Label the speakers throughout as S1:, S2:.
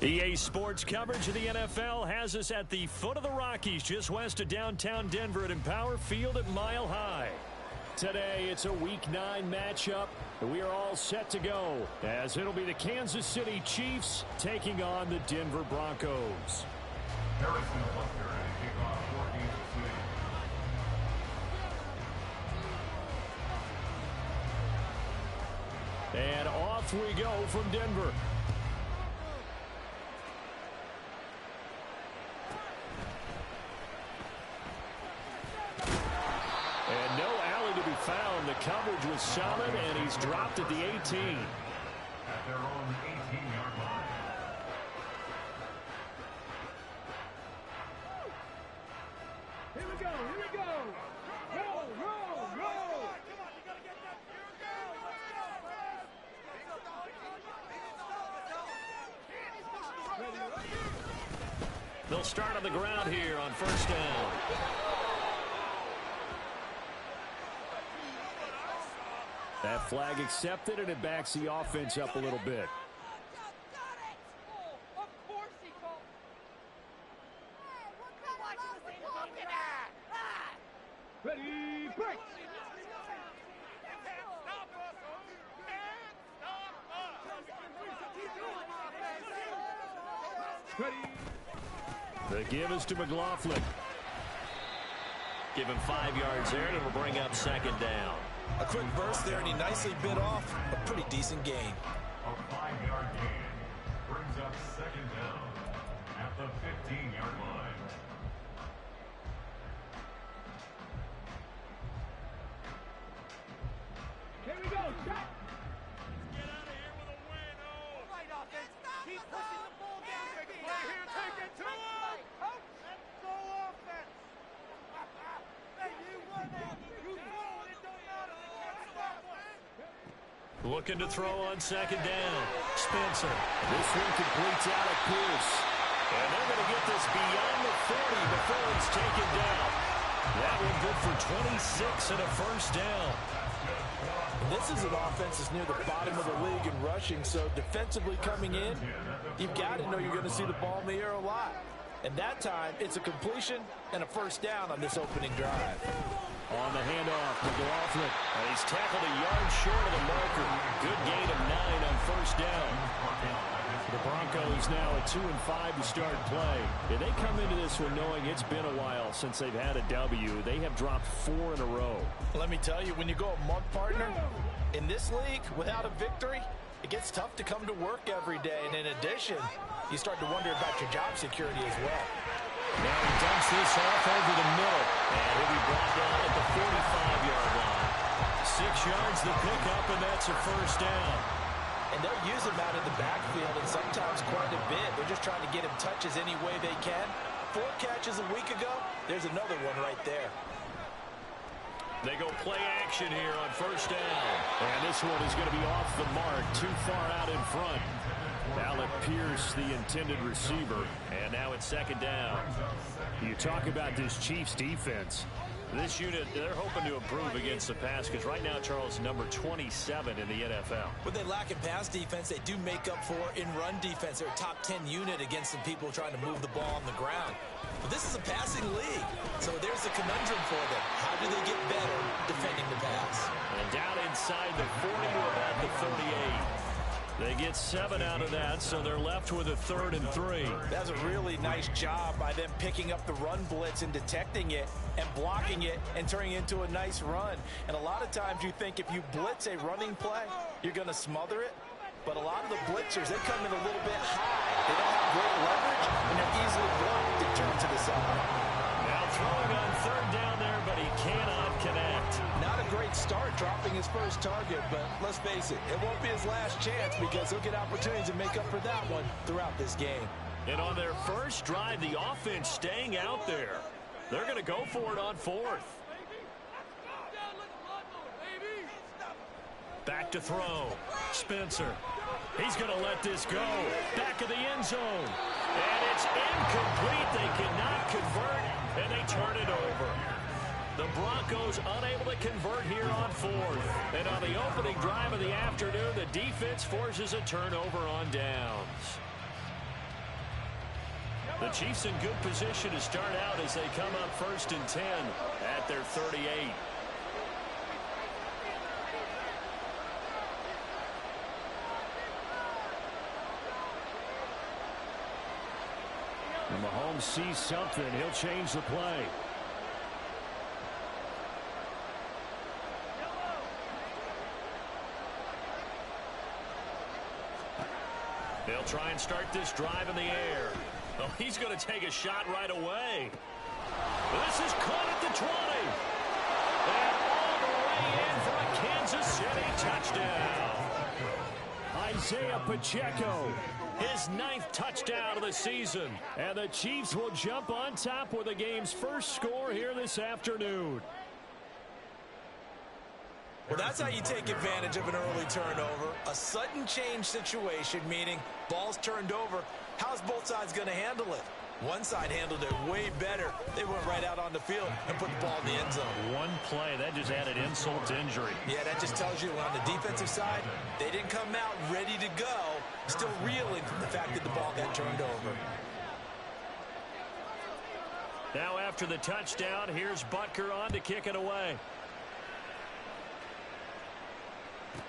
S1: EA Sports coverage of the NFL has us at the foot of the Rockies, just west of downtown Denver at Empower Field at Mile High. Today, it's a Week 9 matchup. We are all set to go, as it'll be the Kansas City Chiefs taking on the Denver Broncos. And off we go from Denver. And no alley to be found. The coverage was solid, and he's dropped at the 18.
S2: At their own 18-yard line.
S3: Here we go, here we go. Roll, roll, roll. Come on, you got to get that. Here we go.
S1: They'll start on the ground here on first down. That flag accepted, and it backs the offense up a little bit.
S3: Of course he called. Ready, break. Ready.
S1: The give is to McLaughlin.
S4: Give him 5 yards there, and it'll bring up second down.
S5: A quick burst there, and he nicely bit off a pretty decent gain.
S2: A 5-yard gain brings up second down at the 15-yard line.
S3: Here we go, check.
S6: Get out of here with a win, oh!
S3: Right offense. Keep pushing the ball down there. Play here, take it to him. Let's go offense. Hey, you won that. You throw it, it don't matter. They can't stop one.
S1: Looking to throw on second down. Spencer. This one completes out at Pierce. And they're going to get this beyond the 40 before it's taken down. That one good for 26 and a first down.
S5: And this is an offense that's near the bottom of the league in rushing, so defensively coming in, you've got to know you're going to see the ball in the air a lot. And that time, it's a completion and a first down on this opening drive.
S1: On the handoff, McLaughlin. And he's tackled a yard short of the marker. Good gain of 9 on first down. The Broncos now at 2-5 to start play. And they come into this one knowing it's been a while since they've had a W. They have dropped 4 in a row.
S5: Let me tell you, when you go a month partner, in this league, without a victory, it gets tough to come to work every day. And in addition, you start to wonder about your job security as well.
S1: Now he dumps this off over the middle. And he'll be brought down at the 45-yard line. 6 yards to pick up, and that's a first down.
S5: And they'll use him out in the backfield, and sometimes quite a bit. They're just trying to get him touches any way they can. 4 catches a week ago, there's another one right there.
S1: They go play action here on first down. And this one is going to be off the mark, too far out in front. Alec Pierce, the intended receiver. And now it's second down. You talk about this Chiefs defense. This unit, they're hoping to improve against the pass because right now, Charles, number 27 in the NFL.
S5: What they lack in pass defense, they do make up for in run defense. They're a top 10 unit against some people trying to move the ball on the ground. But this is a passing league, so there's a conundrum for them. How do they get better defending the pass?
S1: And down inside the 40 to about the 38. They get 7 out of that, so they're left with a 3rd and 3.
S5: That's a really nice job by them picking up the run blitz and detecting it and blocking it and turning it into a nice run. And a lot of times you think if you blitz a running play, you're going to smother it. But a lot of the blitzers, they come in a little bit high. They don't have great leverage, and they're easily blocked and turned to the side.
S1: Now throwing on 3rd down there, but he cannot connect.
S5: Not a great start dropping his first target, but let's face it, it won't be his last chance because he'll get opportunities to make up for that one throughout this game.
S1: And on their first drive, the offense staying out there. They're going to go for it on 4th. Back to throw. Spencer. He's going to let this go. Back of the end zone. And it's incomplete. They cannot convert, and they turn it over. The Broncos unable to convert here on 4th. And on the opening drive of the afternoon, the defense forces a turnover on downs. The Chiefs in good position to start out as they come up 1st and 10 at their 38. When Mahomes sees something, he'll change the play. They'll try and start this drive in the air. Oh, he's going to take a shot right away. This is caught at the 20. And all the way in for a Kansas City touchdown. Isaiah Pacheco, his 9th touchdown of the season. And the Chiefs will jump on top with the game's first score here this afternoon.
S5: Well, that's how you take advantage of an early turnover. A sudden change situation, meaning ball's turned over. How's both sides going to handle it? One side handled it way better. They went right out on the field and put the ball in the end zone.
S1: One play, that just added insult to injury.
S5: Yeah, that just tells you on the defensive side, they didn't come out ready to go, still reeling from the fact that the ball got turned over.
S1: Now after the touchdown, here's Butker on to kick it away.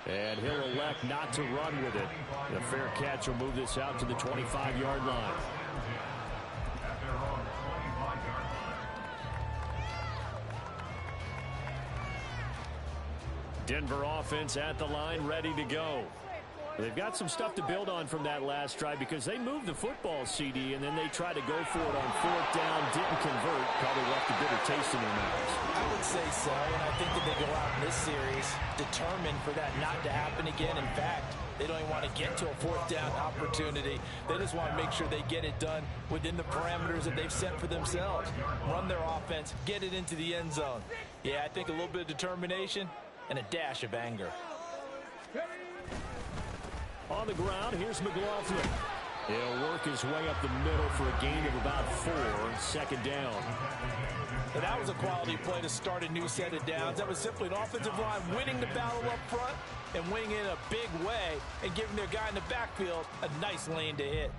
S1: And he'll elect not to run with it. The fair catch will move this out to the 25-yard line.
S2: At their own 25-yard line.
S1: Denver offense at the line, ready to go. They've got some stuff to build on from that last drive because they moved the football, CD, and then they tried to go for it on 4th down, didn't convert, probably left a bitter taste in their mouths.
S5: I would say so, and I think that they go out in this series determined for that not to happen again. In fact, they don't even want to get to a 4th down opportunity. They just want to make sure they get it done within the parameters that they've set for themselves. Run their offense, get it into the end zone. Yeah, I think a little bit of determination and a dash of anger.
S1: On the ground, here's McLaughlin. He'll work his way up the middle for a gain of about 4, 2nd down.
S5: And that was a quality play to start a new set of downs. That was simply an offensive line winning the battle up front and winning it in a big way and giving their guy in the backfield a nice lane to hit.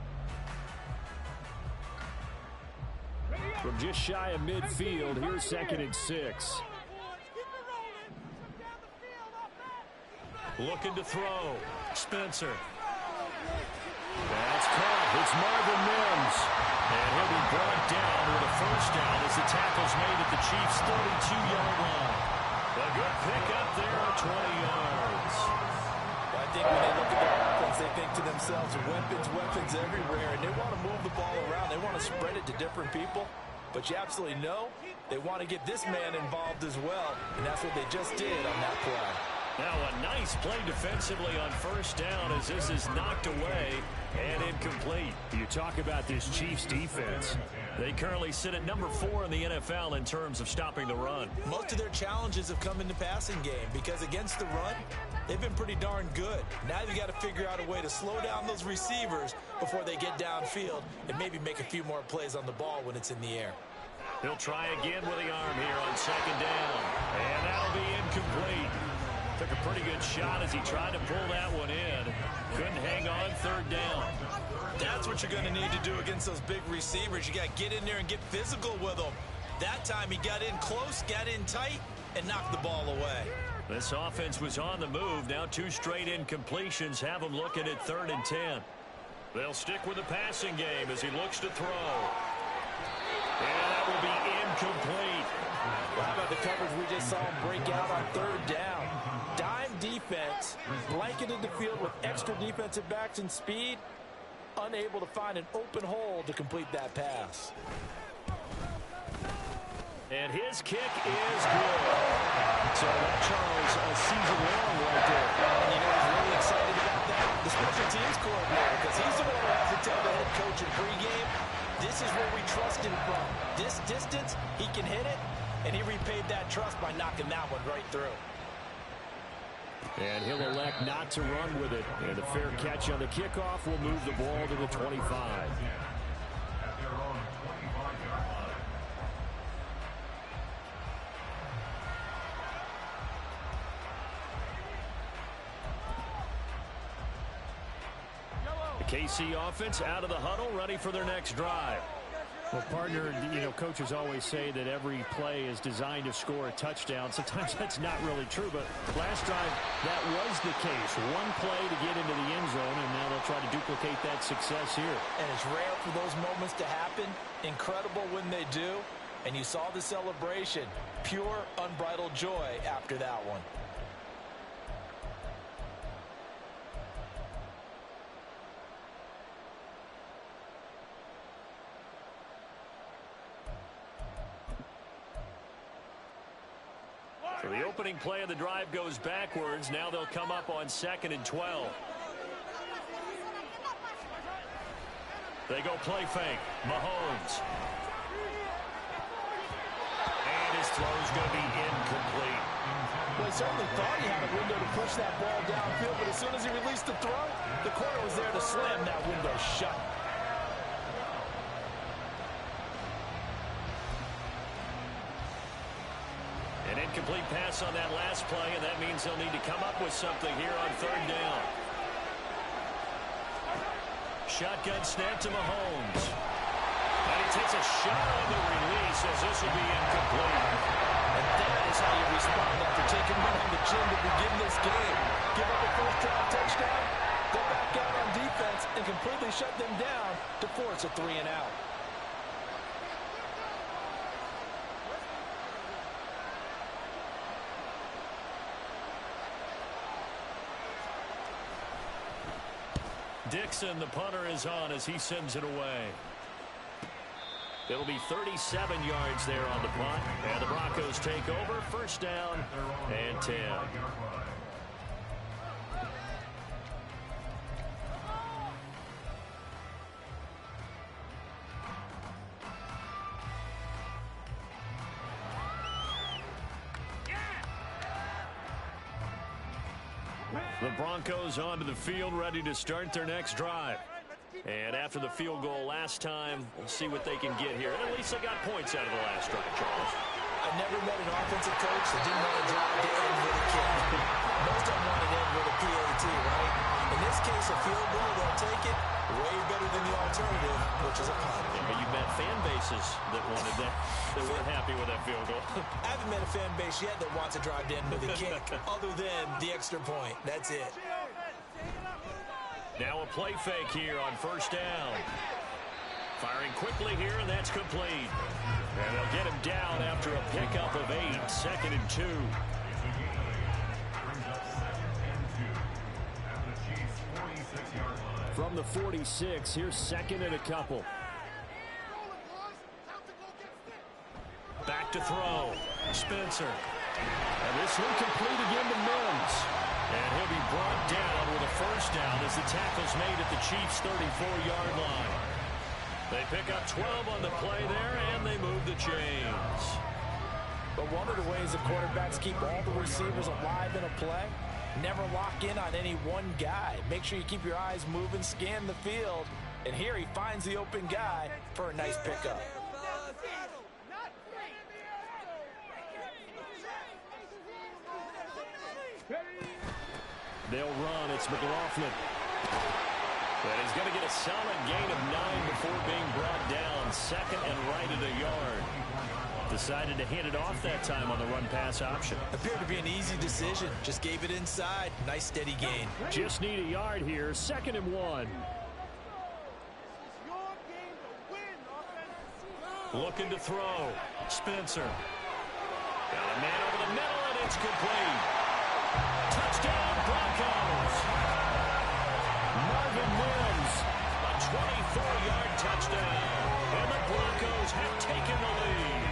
S1: From just shy of midfield, here's 2nd and 6. Looking to throw. Spencer. That's caught. It's Marvin Mims. And he'll be brought down with a 1st down as the tackle's made at the Chiefs' 32-yard line. A good pickup there at 20 yards.
S5: Well, I think when they look at their offense, they think to themselves, weapons everywhere, and they want to move the ball around. They want to spread it to different people. But you absolutely know they want to get this man involved as well, and that's what they just did on that play.
S1: Now a nice play defensively on 1st down as this is knocked away and incomplete. You talk about this Chiefs defense. They currently sit at number 4 in the NFL in terms of stopping the run.
S5: Most of their challenges have come in the passing game because against the run, they've been pretty darn good. Now you've got to figure out a way to slow down those receivers before they get downfield and maybe make a few more plays on the ball when it's in the air.
S1: He'll try again with the arm here on 2nd down. And that'll be incomplete. Took a pretty good shot as he tried to pull that one in. Couldn't hang on 3rd down.
S5: That's what you're going to need to do against those big receivers. You got to get in there and get physical with them. That time he got in close, got in tight, and knocked the ball away.
S1: This offense was on the move. Now 2 straight incompletions have him looking at 3rd and 10. They'll stick with the passing game as he looks to throw. And that will be incomplete.
S5: Well, how about the coverage we just saw him break out on 3rd down? Dime defense, blanketed the field with extra defensive backs and speed, unable to find an open hole to complete that pass.
S1: And his kick is good. So that, Charles, a season long right there.
S5: And you know who's really excited about that? The special teams coordinator, because he's the one who has to tell the head coach in pregame, this is where we trust him from. This distance, he can hit it, and he repaid that trust by knocking that one right through.
S1: And he'll elect not to run with it. And the fair catch on the kickoff will move the ball to the 25.
S2: At their own 25-yard line.
S1: The KC offense out of the huddle, ready for their next drive. Well, partner, coaches always say that every play is designed to score a touchdown. Sometimes that's not really true, but last drive, that was the case. One play to get into the end zone, and now they'll try to duplicate that success here.
S5: And it's rare for those moments to happen. Incredible when they do. And you saw the celebration. Pure, unbridled joy after that one.
S1: So the opening play of the drive goes backwards. Now they'll come up on 2nd and 12. They go play fake. Mahomes. And his throw's going to be incomplete.
S5: Well, he certainly thought he had a window to push that ball downfield, but as soon as he released the throw, the corner was there to slam that window shut.
S1: An incomplete pass on that last play, and that means they'll need to come up with something here on 3rd down. Shotgun snap to Mahomes. And he takes a shot on the release as this will be incomplete.
S5: And that is how you respond after taking one on the chin to begin this game. Give up a first drive touchdown, go back out on defense, and completely shut them down to force a 3-and-out.
S1: Dixon, the punter, is on as he sends it away. It'll be 37 yards there on the punt. And the Broncos take over. 1st down and 10. The Broncos onto the field, ready to start their next drive. And after the field goal last time, we'll see what they can get here. And at least they got points out of the last drive, Charles.
S5: I've never met an offensive coach that didn't want to drive to end with a kick. Most of them want to end with a PAT, right? In this case, a field goal, they'll take it way better than the alternative, which is a punt.
S1: Yeah, but you've met fan bases that wanted that, that weren't happy with that field goal.
S5: I haven't met a fan base yet that wants to drive to end with a kick, other than the extra point. That's it.
S1: Now a play fake here on 1st down. Firing quickly here, and that's complete. And they'll get him down after a pickup of 8. 2nd and 2. From the 46, here's 2nd and a couple. Back to throw. Spencer. And this one complete again to Mims. And he'll be brought down with a 1st down as the tackle's made at the Chiefs' 34-yard line. They pick up 12 on the play there, and they move the chains.
S5: But one of the ways the quarterbacks keep all the receivers alive in a play, never lock in on any one guy. Make sure you keep your eyes moving, scan the field. And here he finds the open guy for a nice pickup.
S1: They'll run. It's McLaughlin. And he's going to get a solid gain of 9 before being brought down. 2nd and right at a yard. Decided to hand it off that time on the run-pass option.
S5: Appeared to be an easy decision. Just gave it inside. Nice steady gain.
S1: Just need a yard here. 2nd and 1. Looking to throw. Spencer. Got a man over the middle, and it's complete. Touchdown, Broncos. Marvin Mims, a 24-yard touchdown. And the Broncos have taken the lead.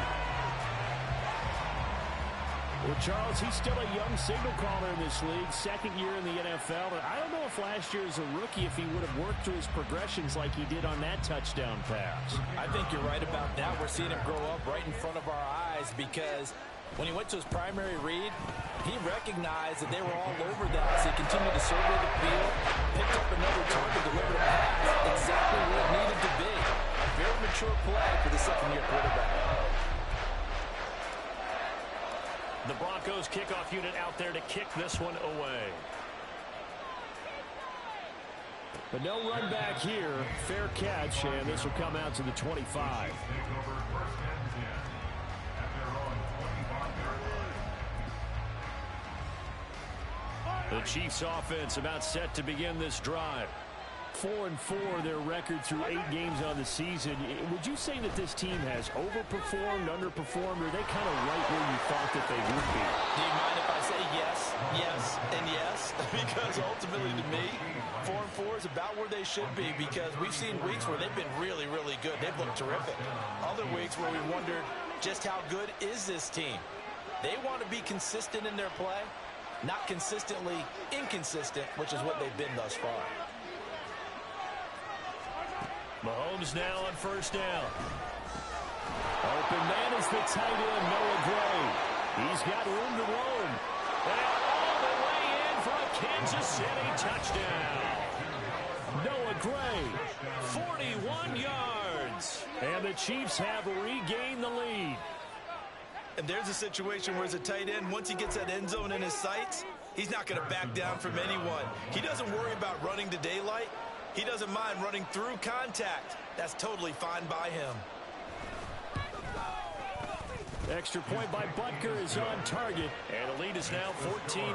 S1: Well, Charles, he's still a young signal caller in this league, 2nd year in the NFL. But I don't know if last year as a rookie, if he would have worked through his progressions like he did on that touchdown pass.
S5: I think you're right about that. We're seeing him grow up right in front of our eyes because when he went to his primary read, he recognized that they were all over that as he continued to survey the field, picked up another target, delivered a pass, exactly where it needed to be. A very mature play for the 2nd-year quarterback.
S1: The Broncos kickoff unit out there to kick this one away. But no run back here. Fair catch, and this will come out to the 25. The Chiefs offense about set to begin this drive. 4-4 their record through 8 games on the season. Would you say that this team has overperformed, underperformed, or are they kind of right where you thought that they would be?
S5: Do you mind if I say yes, yes, and yes? Because ultimately to me, 4-4 is about where they should be, because we've seen weeks where they've been really, really good. They've looked terrific. Other weeks where we wondered just how good is this team. They want to be consistent in their play, not consistently inconsistent, which is what they've been thus far.
S1: Mahomes now on first down. Open man is the tight end, Noah Gray. He's got room to roam. And all the way in for a Kansas City touchdown. Noah Gray, 41 yards. And the Chiefs have regained the lead.
S5: And there's a situation where as a tight end, once he gets that end zone in his sights, he's not going to back down from anyone. He doesn't worry about running to daylight. He doesn't mind running through contact. That's totally fine by him.
S1: Extra point by Butker is on target. And the lead is now 14-10.
S2: 14.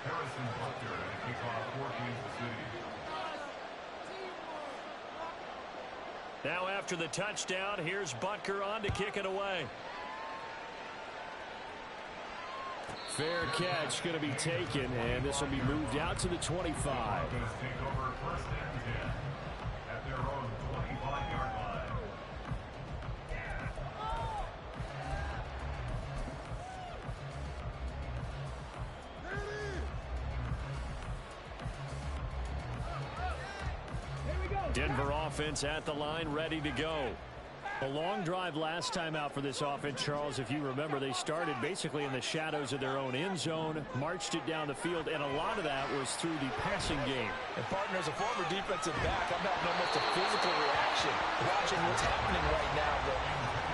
S2: Harrison Butker at kickoff for Kansas City.
S1: Now after the touchdown, here's Butker on to kick it away. Fair catch going to be taken, and this will be moved out to the 25.
S2: Take over first and 10 at their own 25-yard line.
S1: Denver offense at the line, ready to go. A long drive last time out for this offense, Charles. If you remember, they started basically in the shadows of their own end zone, marched it down the field, and a lot of that was through the passing game.
S5: And partner, as a former defensive back, I'm having almost a physical reaction watching what's happening right now. But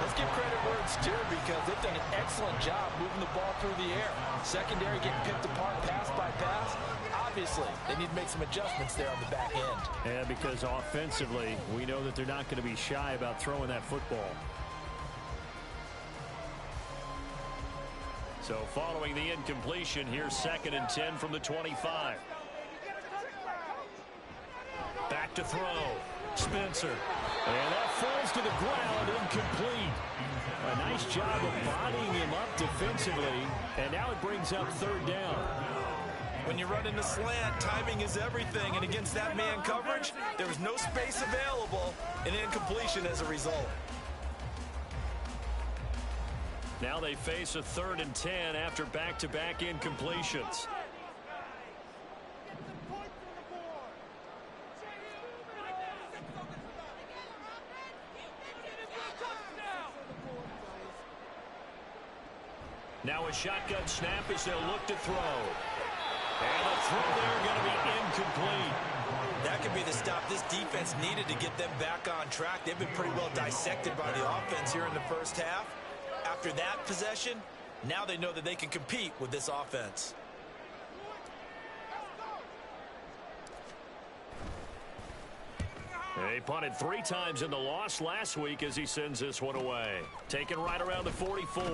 S5: let's give credit where it's due, because they've done an excellent job moving the ball through the air. Secondary getting picked apart pass by pass. Obviously, they need to make some adjustments there on the back end.
S1: And because offensively, we know that they're not going to be shy about throwing that football. So following the incompletion, here's 2nd and 10 from the 25. Back to throw. Spencer. And that falls to the ground, incomplete. A nice job of bodying him up defensively. And now it brings up 3rd down.
S5: When you run in the slant, timing is everything. And against that man coverage, there was no space available, and incompletion as a result.
S1: Now they face a 3rd and 10 after back-to-back incompletions. Now a shotgun snap as they'll look to throw. And the throw there going to be incomplete.
S5: That could be the stop this defense needed to get them back on track. They've been pretty well dissected by the offense here in the first half. After that possession, now they know that they can compete with this offense.
S1: They punted 3 times in the loss last week as he sends this one away. Taken right around the 44.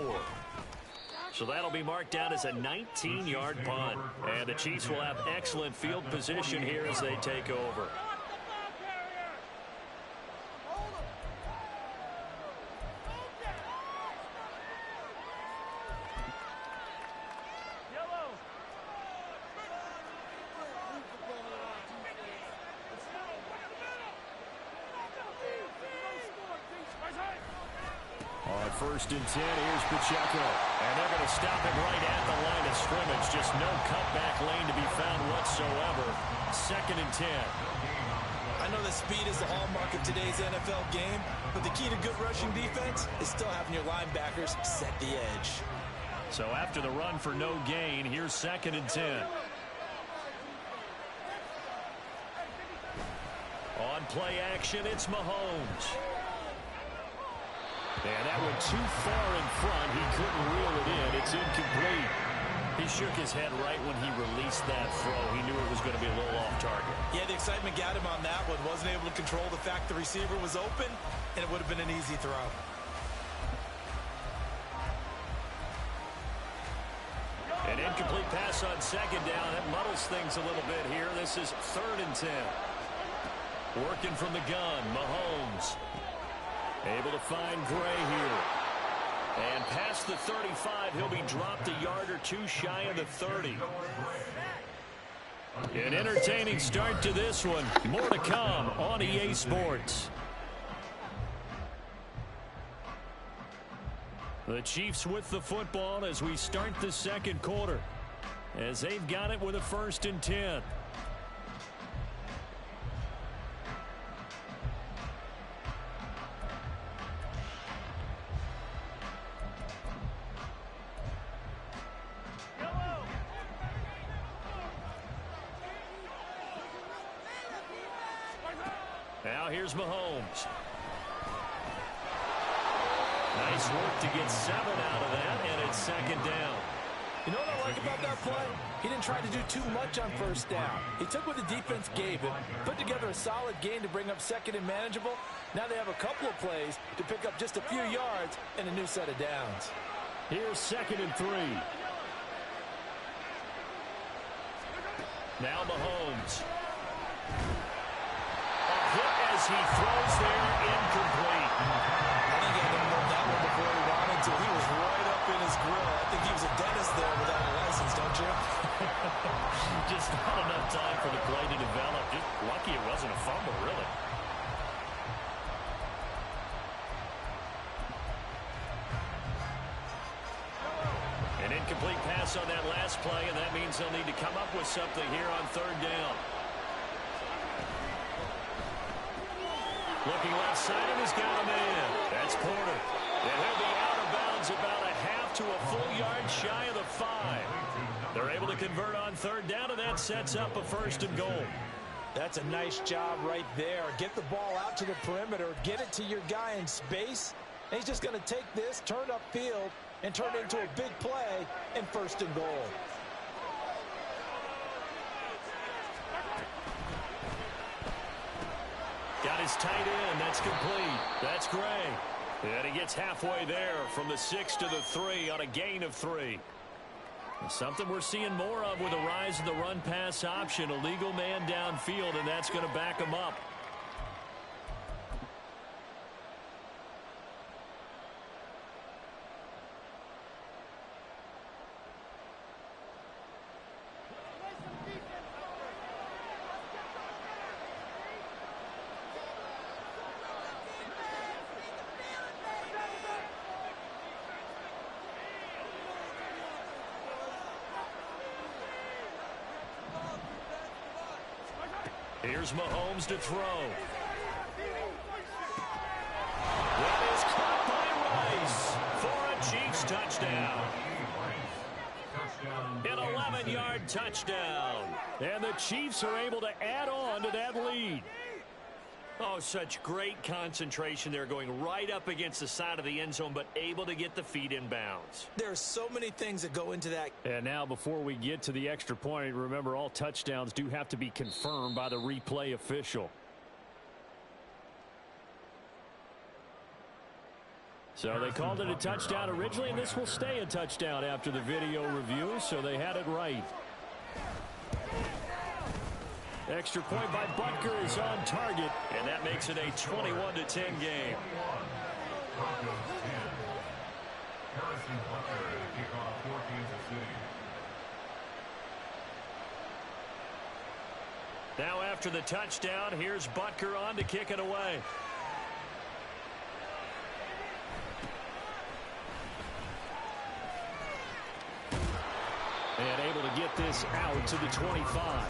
S1: So that'll be marked down as a 19-yard punt. And the Chiefs will have excellent field position here as they take over. On 1st and 10, here's Pacheco. And they're going to stop him right at the line of scrimmage. Just no cutback lane to be found whatsoever. 2nd and 10.
S5: I know that speed is the hallmark of today's NFL game, but the key to good rushing defense is still having your linebackers set the edge.
S1: So after the run for no gain, here's 2nd and 10. On play action, it's Mahomes. And that went too far in front. He couldn't reel it in. It's incomplete. He shook his head right when he released that throw. He knew it was going to be a little off target.
S5: Yeah, the excitement got him on that one. Wasn't able to control the fact the receiver was open, and it would have been an easy throw.
S1: An incomplete pass on second down. That muddles things a little bit here. This is 3rd and 10. Working from the gun, Mahomes. Able to find Gray here. And past the 35, he'll be dropped a yard or two shy of the 30. An entertaining start to this one. More to come on EA Sports. The Chiefs with the football as we start the second quarter, as they've got it with a 1st and 10. Now here's Mahomes. Nice work to get 7 out of that, and it's 2nd down.
S5: You know what I like about that play? He didn't try to do too much on 1st down. He took what the defense gave him, put together a solid gain to bring up 2nd and manageable. Now they have a couple of plays to pick up just a few yards and a new set of downs.
S1: Here's 2nd and 3. Now Mahomes. A hit as he throws there, incomplete.
S5: I think he had to move that one before he wanted to. He was right up in his grill. I think he was a dentist there without a license, don't you?
S1: Just not enough time for the play to develop. Just lucky it wasn't a fumble, really. An incomplete pass on that last play, and that means they'll need to come up with something here on 3rd down. Looking left side, and he's got a man. That's Porter. And he'll be out of bounds about a half to a full yard shy of the 5. They're able to convert on 3rd down, and that sets up a 1st and goal.
S5: That's a nice job right there. Get the ball out to the perimeter, get it to your guy in space, and he's just going to take this, turn upfield, and turn it into a big play and 1st and goal.
S1: Got his tight end. That's complete. That's Gray. And he gets halfway there from the 6 to the 3 on a gain of 3. Something we're seeing more of with the rise of the run-pass option. A legal man downfield, and that's going to back him up. Here's Mahomes to throw. That is caught by Rice for a Chiefs touchdown. An 11-yard touchdown. And the Chiefs are able to add on to that lead. Oh, such great concentration there, going right up against the side of the end zone, but able to get the feet in bounds.
S5: There are so many things that go into that.
S1: And now before we get to the extra point, remember all touchdowns do have to be confirmed by the replay official. So they called it a touchdown originally, and this will stay a touchdown after the video review, so they had it right. Extra point by Butker is on target, and that makes it a 21-10 game. Now after the touchdown, here's Butker on to kick it away. And able to get this out to the 25.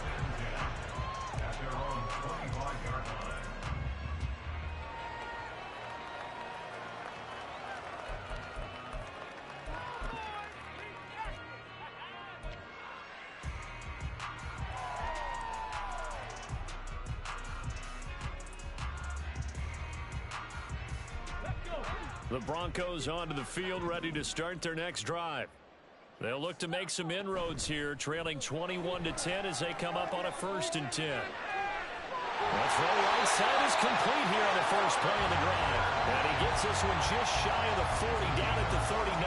S1: The Broncos onto the field, ready to start their next drive. They'll look to make some inroads here, trailing 21-10 as they come up on a 1st and 10. The throw right side is complete here on the first play of the drive. And he gets this one just shy of the 40, down at the 39.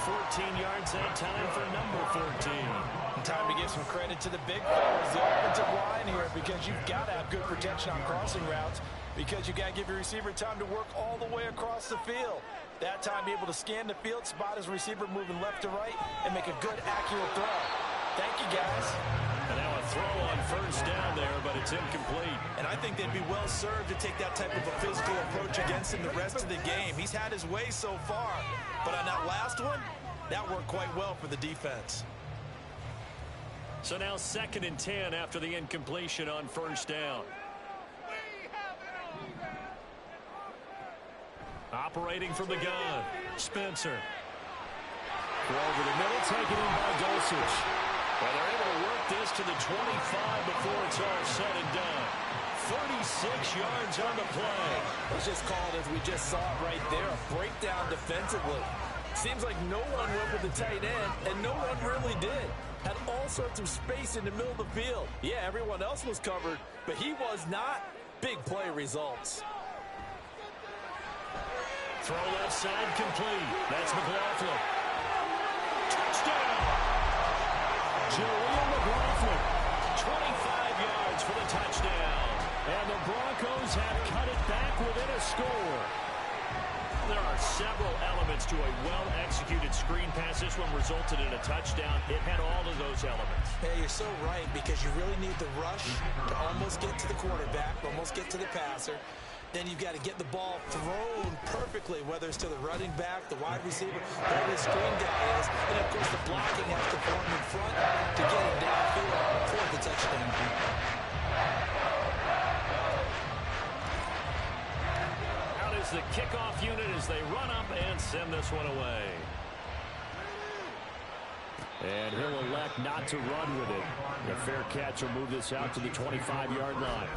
S1: 14 yards that time for number 14.
S5: Time to give some credit to the big fellas, the offensive line here, because you've got to have good protection on crossing routes, because you've got to give your receiver time to work all the way across the field. That time, be able to scan the field, spot his receiver moving left to right, and make a good, accurate throw. Thank you, guys.
S1: And now a throw on 1st down there, but it's incomplete.
S5: And I think they'd be well served to take that type of a physical approach against him the rest of the game. He's had his way so far, but on that last one, that worked quite well for the defense.
S1: So now 2nd and 10 after the incompletion on 1st down. Operating from the gun, Spencer. Throw over the middle, taken in by Dulcich. Well, they're able to work this to the 25 before it's all said and done. 36 yards on the play.
S5: Let's just call it as we just saw it right there, a breakdown defensively. Seems like no one went with the tight end, and no one really did. Had all sorts of space in the middle of the field. Yeah, everyone else was covered, but he was not. Big play results.
S1: Throw left side complete. That's McLaughlin. Touchdown! Jaleel McLaughlin. 25 yards for the touchdown. And the Broncos have cut it back within a score. There are several elements to a well-executed screen pass. This one resulted in a touchdown. It had all of those elements.
S5: Yeah, you're so right, because you really need the rush to almost get to the quarterback, almost get to the passer. Then you've got to get the ball thrown perfectly, whether it's to the running back, the wide receiver, whoever the screen guy is. And, of course, the blocking has to form in front to get him downfield for the touchdown.
S1: The kickoff unit as they run up and send this one away. And he'll elect not to run with it. The fair catch will move this out to the 25-yard line.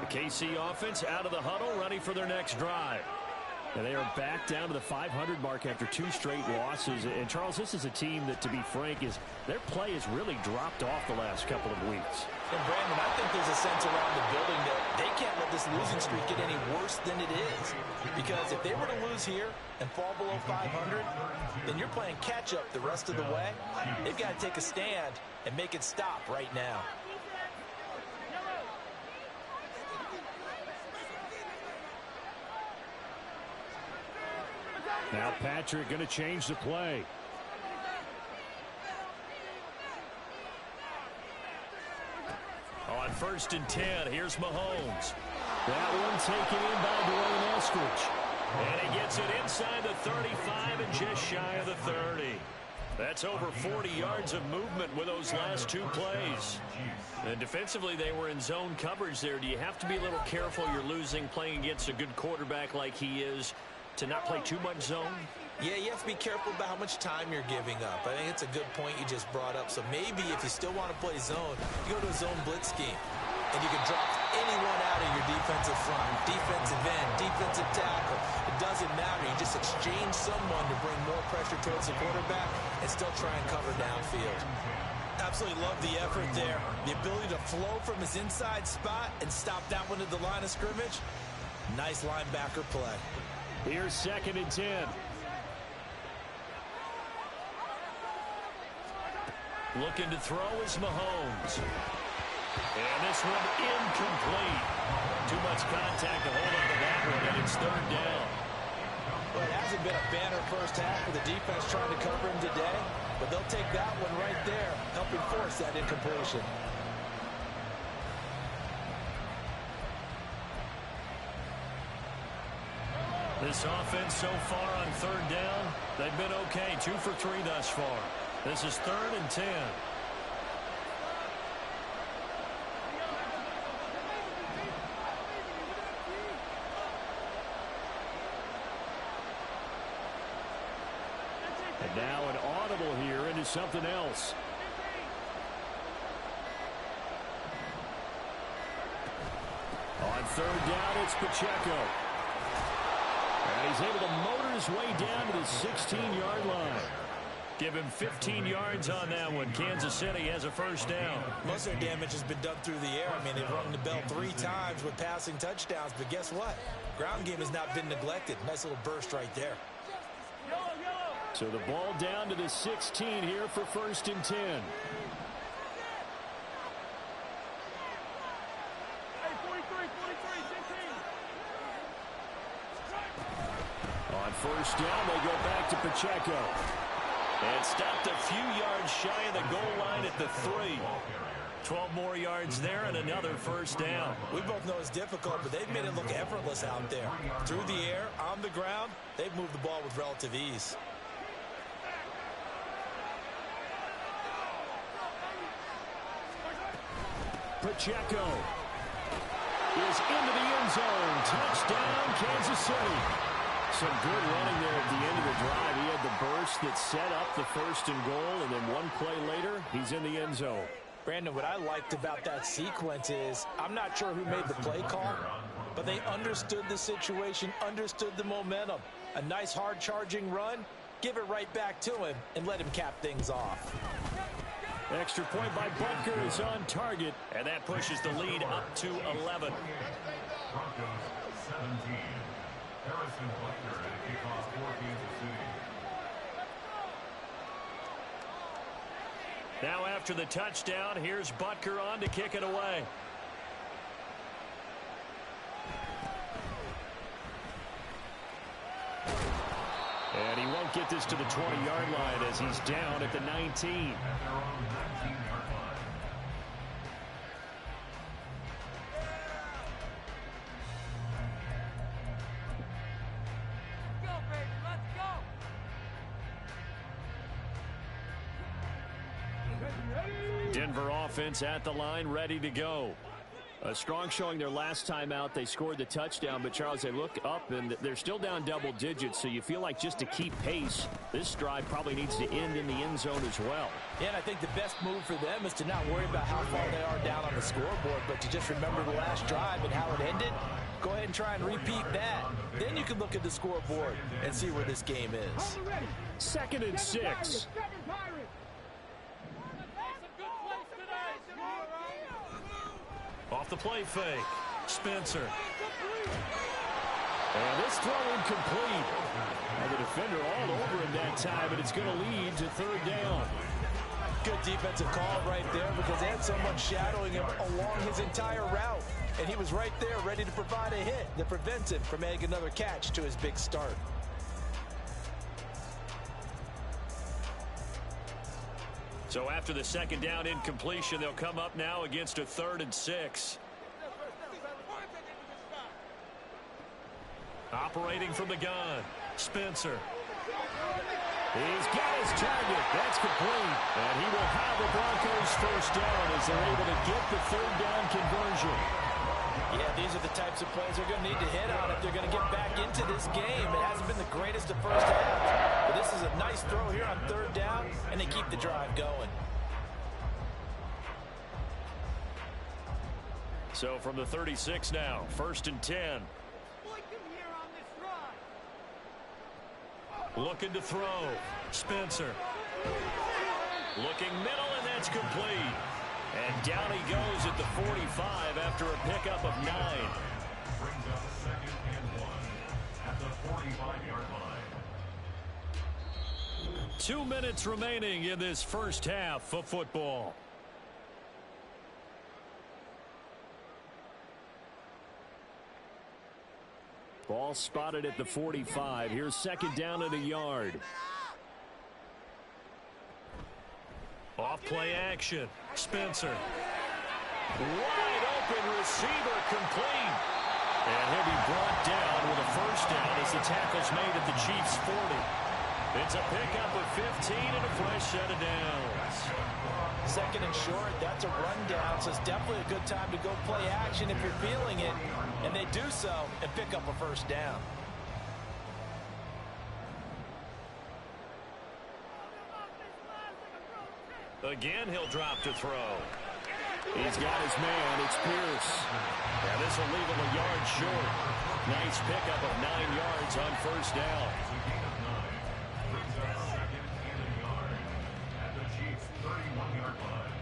S1: The KC offense out of the huddle, ready for their next drive. And they are back down to the 500 mark after 2 straight losses. And, Charles, this is a team that, to be frank, their play has really dropped off the last couple of weeks.
S5: And, Brandon, I think there's a sense around the building that they can't let this losing streak get any worse than it is. Because if they were to lose here and fall below 500, then you're playing catch-up the rest of the way. They've got to take a stand and make it stop right now.
S1: Now Patrick going to change the play. On 1st and 10, here's Mahomes. That one taken in by Dwayne Eskridge. And he gets it inside the 35 and just shy of the 30. That's over 40 yards of movement with those last 2 plays. And defensively, they were in zone coverage there. Do you have to be a little careful? You're losing playing against a good quarterback like he is, to not play too much zone?
S5: Yeah, you have to be careful about how much time you're giving up. I think it's a good point you just brought up. So maybe if you still want to play zone, you go to a zone blitz scheme. And you can drop anyone out of your defensive front, defensive end, defensive tackle. It doesn't matter. You just exchange someone to bring more pressure towards the quarterback and still try and cover downfield. Absolutely love the effort there. The ability to flow from his inside spot and stop that one at the line of scrimmage. Nice linebacker play.
S1: Here's 2nd and 10. Looking to throw is Mahomes. And this one incomplete. Too much contact to hold on to that one, and it's 3rd down.
S5: Well, it hasn't been a banner first half for the defense trying to cover him today, but they'll take that one right there, helping force that incompletion.
S1: This offense so far on 3rd down, they've been okay. 2 for 3 thus far. This is 3rd and 10. And now an audible here into something else. On third down, it's Pacheco. And he's able to motor his way down to the 16-yard line. Give him 15 yards on that one. Kansas City has a first down.
S5: Most of their damage has been done through the air. I mean, they've rung the bell 3 times with passing touchdowns, but guess what? Ground game has not been neglected. Nice little burst right there.
S1: So the ball down to the 16 here for first and 10. On first down, they go back to Pacheco.
S4: And stopped a few yards shy of the goal line at the 3. 12 more yards there and another first down.
S5: We both know it's difficult, but they've made it look effortless out there. Through the air, on the ground, they've moved the ball with relative ease.
S1: Pacheco is into the end zone. Touchdown, Kansas City. Some good running there at the end of the drive. He had the burst that set up the first and goal, and then one play later, he's in the end zone.
S5: Brandon, what I liked about that sequence is I'm not sure who made the play call, but they understood the situation, understood the momentum. A nice hard-charging run, give it right back to him, and let him cap things off.
S1: Extra point by Butker is on target.
S4: And that pushes the lead up to 11.
S2: Broncos 17. Harrison Butker at a kickoff for Kansas City.
S1: Now after the touchdown, here's Butker on to kick it away. And he won't get this to the 20-yard line as he's down at the 19.
S2: At their own 19-yard line.
S3: Go, baby, let's go.
S1: Denver offense at the line, ready to go. A strong showing their last time out. They scored the touchdown, but Charles, they look up and they're still down double digits, so you feel like just to keep pace, this drive probably needs to end in the end zone as well.
S5: Yeah, and I think the best move for them is to not worry about how far they are down on the scoreboard, but to just remember the last drive and how it ended. Go ahead and try and repeat that. Then you can look at the scoreboard and see where this game is.
S1: 2nd and 6. Off the play fake. Spencer. And this throw incomplete. Now the defender all over him that time, but it's going to lead to 3rd down.
S5: Good defensive call right there because they had someone shadowing him along his entire route. And he was right there ready to provide a hit that prevents him from adding another catch to his big start.
S1: So after the 2nd down incompletion, they'll come up now against a 3rd and 6. Operating from the gun, Spencer. He's got his target. That's complete. And he will have the Broncos first down as they're able to get the 3rd down conversion.
S5: Yeah, these are the types of plays they're going to need to hit on if they're going to get back into this game. It hasn't been the greatest of first halves, but this is a nice throw here on 3rd down, and they keep the drive going.
S1: So from the 36 now, 1st and 10. Looking to throw. Spencer. Looking middle, and that's complete. And down he goes at the 45 after a pickup of 9.
S2: Brings up 2nd and 1 at the 45-yard line.
S1: 2 minutes remaining in this first half of football. Ball spotted at the 45. Here's 2nd down and a yard. Off play action. Spencer. Wide open receiver complete. And he'll be brought down with a first down as the tackle's made at the Chiefs' 40. It's a pickup of 15 and a fresh set of downs.
S5: 2nd and short, that's a rundown, so it's definitely a good time to go play action if you're feeling it. And they do so and pick up a first down.
S4: Again, he'll drop to throw.
S1: He's got his man. It's Pierce.
S4: Yeah, this will leave him a yard short. Nice pickup of 9 yards on first down.
S2: It's a gain of 9. Brings up second and a yard at the Chiefs' 31-yard line.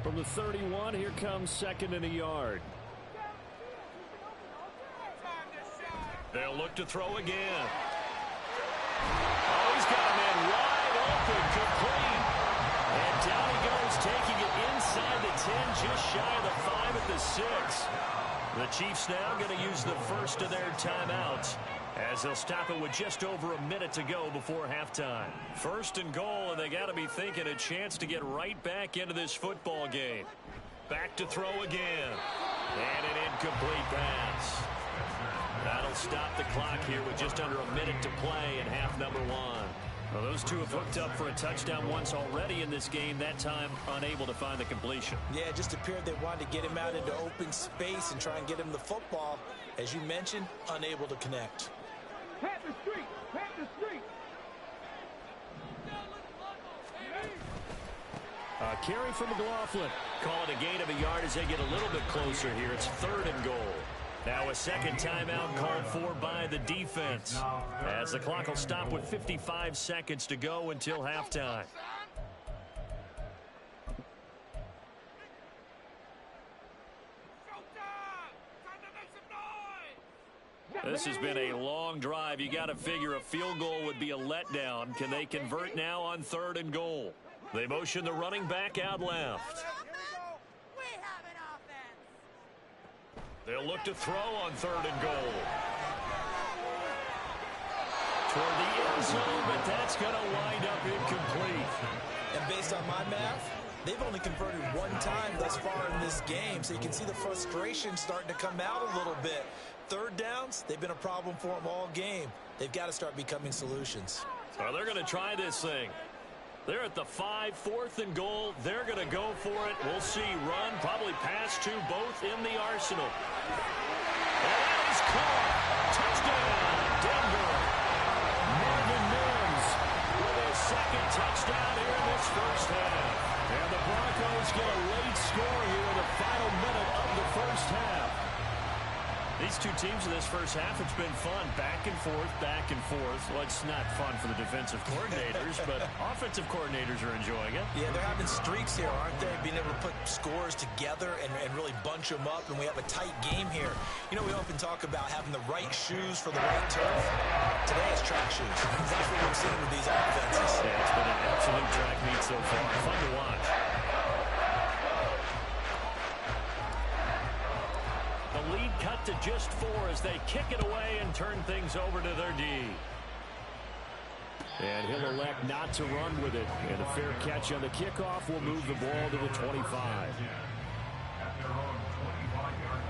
S1: From the 31, here comes second and a yard.
S4: They'll look to throw again. Oh, he's got a man wide open, complete. And down he goes, taking it inside the 10, just shy of the 5 at the 6. The Chiefs now going to use the first of their timeouts as they'll stop it with just over a minute to go before halftime. First and goal, and they got to be thinking a chance to get right back into this football game. Back to throw again. And an incomplete pass. That'll stop the clock here with just under a minute to play in half number 1. Well, those two have hooked up for a touchdown once already in this game, that time unable to find the completion.
S5: Yeah, it just appeared they wanted to get him out into open space and try and get him the football. As you mentioned, unable to connect.
S3: Pat the street! Pat the street!
S1: A carry from McLaughlin.
S4: Call it a gain of a yard as they get a little bit closer here. It's third and goal. Now a second timeout called for by the defense, as the clock will stop with 55 seconds to go until halftime. This has been a long drive. You got to figure a field goal would be a letdown. Can they convert now on third and goal? They motion the running back out left. They'll look to throw on third and goal. Toward the end zone, but that's going to wind up incomplete.
S5: And based on my math, they've only converted one time thus far in this game, so you can see the frustration starting to come out a little bit. Third downs, they've been a problem for them all game. They've got to start becoming solutions.
S4: So they're going to try this thing. They're at the 5, fourth and goal. They're going to go for it. We'll see. Run, probably pass to both in the arsenal. And that is caught. Touchdown, Denver. Marvin Mims with his second touchdown here in this first half. And the Broncos get a late score here in the final minute of the first half. These two teams in this first half, it's been fun. Back and forth, back and forth. Well, it's not fun for the defensive coordinators, but offensive coordinators are enjoying it.
S5: Yeah, they're having streaks here, aren't they? Being able to put scores together and really bunch them up, and we have a tight game here. You know, we often talk about having the right shoes for the right turf. Today it's track shoes. That's what we've seen with these offenses.
S4: Yeah, it's been an absolute track meet so far. Fun to watch. The lead cut to just 4 as they kick it away and turn things over to their D.
S1: And he'll elect not to run with it. And a fair catch on the kickoff will move the ball to the 25.
S2: At their own 25-yard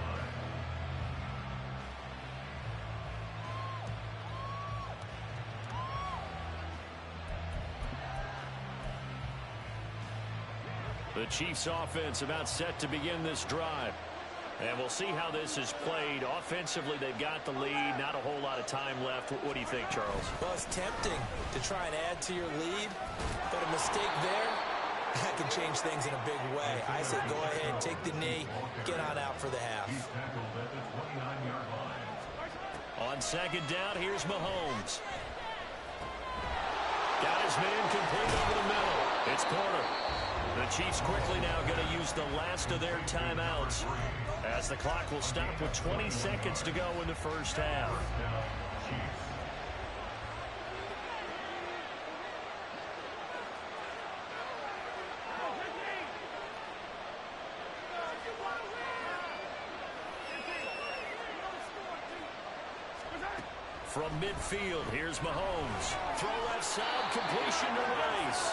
S2: line.
S1: The Chiefs offense about set to begin this drive.
S4: And we'll see how this is played. Offensively, they've got the lead. Not a whole lot of time left. What do you think, Charles?
S5: Well, it's tempting to try and add to your lead, but a mistake there, that can change things in a big way. I say go ahead, take the knee, get on out for the half.
S2: He's tackled at the 29-yard line.
S4: On second down, here's Mahomes. Got his man complete over the middle. It's Porter. The Chiefs quickly now going to use the last of their timeouts as the clock will stop with 20 seconds to go in the first half. From midfield, here's Mahomes. Throw left side, completion to Rice.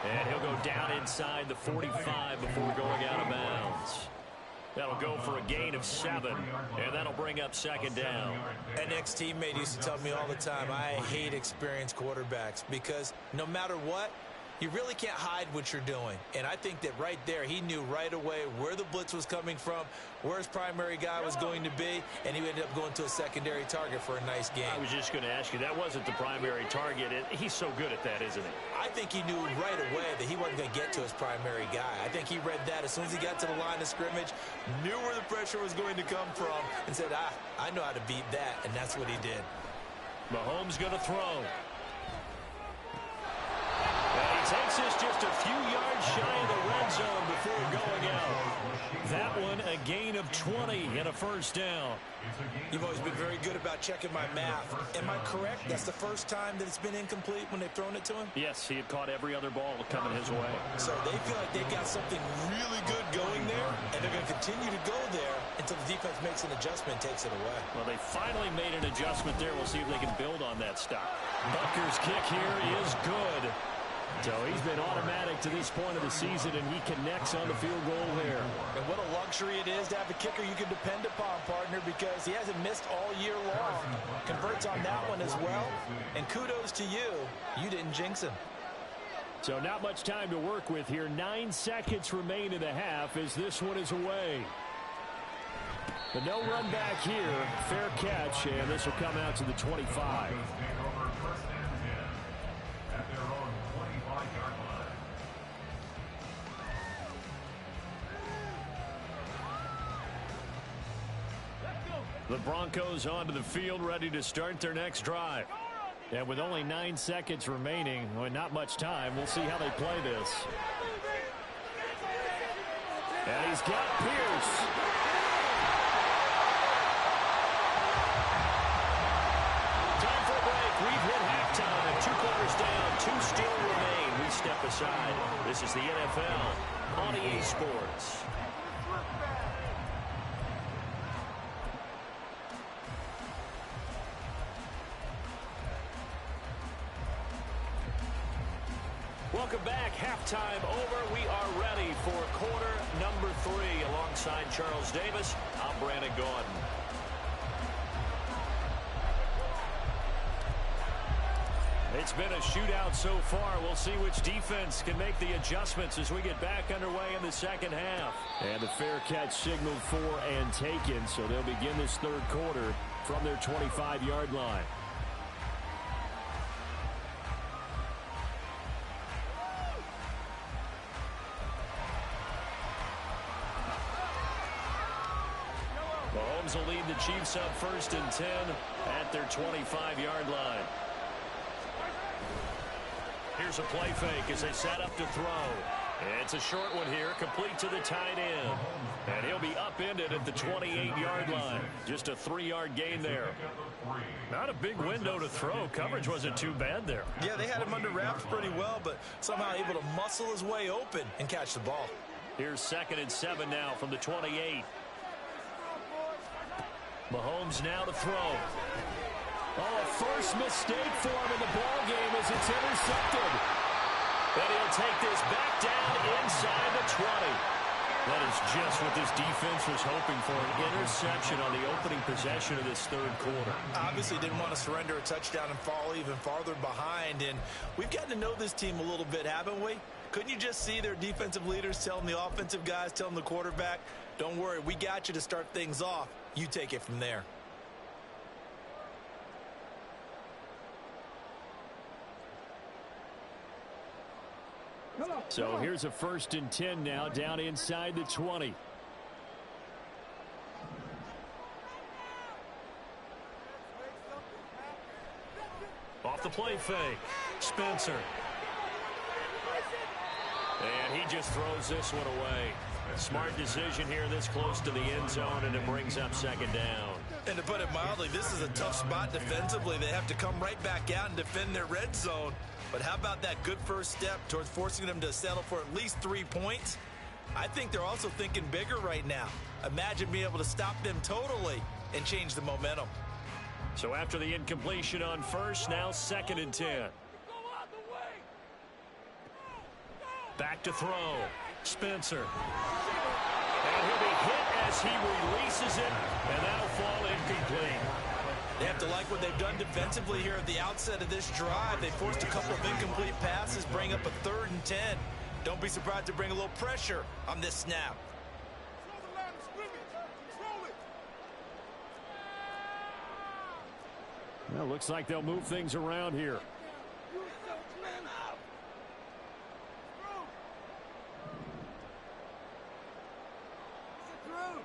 S4: And he'll go down inside the 45 before going out of bounds. That'll go for a gain of 7, and that'll bring up second down.
S5: An ex-teammate used to tell me all the time, I hate experienced quarterbacks because no matter what, You really can't hide what you're doing. And I think that right there, he knew right away where the blitz was coming from, where his primary guy was going to be, and he ended up going to a secondary target for a nice game.
S1: I was just going to ask you, that wasn't the primary target. He's so good at that, isn't he?
S5: I think he knew right away that he wasn't going to get to his primary guy. I think he read that as soon as he got to the line of scrimmage, knew where the pressure was going to come from, and said, I know how to beat that, and that's what he did.
S1: Mahomes going to throw. And he takes this just a few yards shy of the red zone before going out. That one, a gain of 20 and a first down.
S5: You've always been very good about checking my math. Am I correct? That's the first time that it's been incomplete when they've thrown it to him?
S1: Yes, he had caught every other ball coming his way.
S5: So they feel like they've got something really good going there, and they're going to continue to go there until the defense makes an adjustment and takes it away.
S1: Well, they finally made an adjustment there. We'll see if they can build on that stop. Butker's kick here is good. So he's been automatic to this point of the season, and he connects on the field goal there.
S5: And what a luxury it is to have a kicker you can depend upon, partner, because he hasn't missed all year long. Converts on that one as well. And kudos to you. You didn't jinx him.
S1: So not much time to work with here. 9 seconds remain in the half as this one is away. The no run back here. Fair catch, and this will come out to the 25. The Broncos onto the field, ready to start their next drive. And with only 9 seconds remaining, well, not much time, we'll see how they play this. And he's got Pierce. Time for a break. We've hit halftime and 2 quarters down. 2 still remain. We step aside. This is the NFL on EA Sports. Welcome back. Halftime over. We are ready for quarter number 3. Alongside Charles Davis, I'm Brandon Gordon. It's been a shootout so far. We'll see which defense can make the adjustments as we get back underway in the second half. And the fair catch signaled for and taken, so they'll begin this third quarter from their 25-yard line. Mahomes will lead the Chiefs up 1st and 10 at their 25-yard line. Here's a play fake as they set up to throw. It's a short one here, complete to the tight end. And he'll be upended at the 28-yard line. Just a 3-yard gain there. Not a big window to throw. Coverage wasn't too bad there.
S5: Yeah, they had him under wraps pretty well, but somehow able to muscle his way open and catch the ball.
S1: Here's 2nd and 7 now from the 28. Mahomes now to throw. Oh, a first mistake for him in the ball game as it's intercepted. And he'll take this back down inside the 20. That is just what this defense was hoping for, an interception on the opening possession of this third quarter.
S5: Obviously didn't want to surrender a touchdown and fall even farther behind. And we've gotten to know this team a little bit, haven't we? Couldn't you just see their defensive leaders telling the offensive guys, telling the quarterback, don't worry, we got you to start things off. You take it from there.
S1: So here's a 1st and 10 now, down inside the 20. Off the play fake. Spencer. And he just throws this one away. Smart decision here this close to the end zone, and it brings up 2nd down.
S5: And to put it mildly, this is a tough spot defensively. They have to come right back out and defend their red zone. But how about that good first step towards forcing them to settle for at least 3 points? I think they're also thinking bigger right now. Imagine being able to stop them totally and change the momentum.
S1: So after the incompletion on first, now 2nd and 10. Back to throw. Spencer. And he'll be hit as he releases it, and that'll fall incomplete.
S5: They have to like what they've done defensively here at the outset of this drive. They forced a couple of incomplete passes, bring up a 3rd and 10. Don't be surprised to bring a little pressure on this snap.
S3: Control the line of scrimmage. Control it.
S1: Well, looks like they'll move things around here.
S3: You yourself, man out. Through.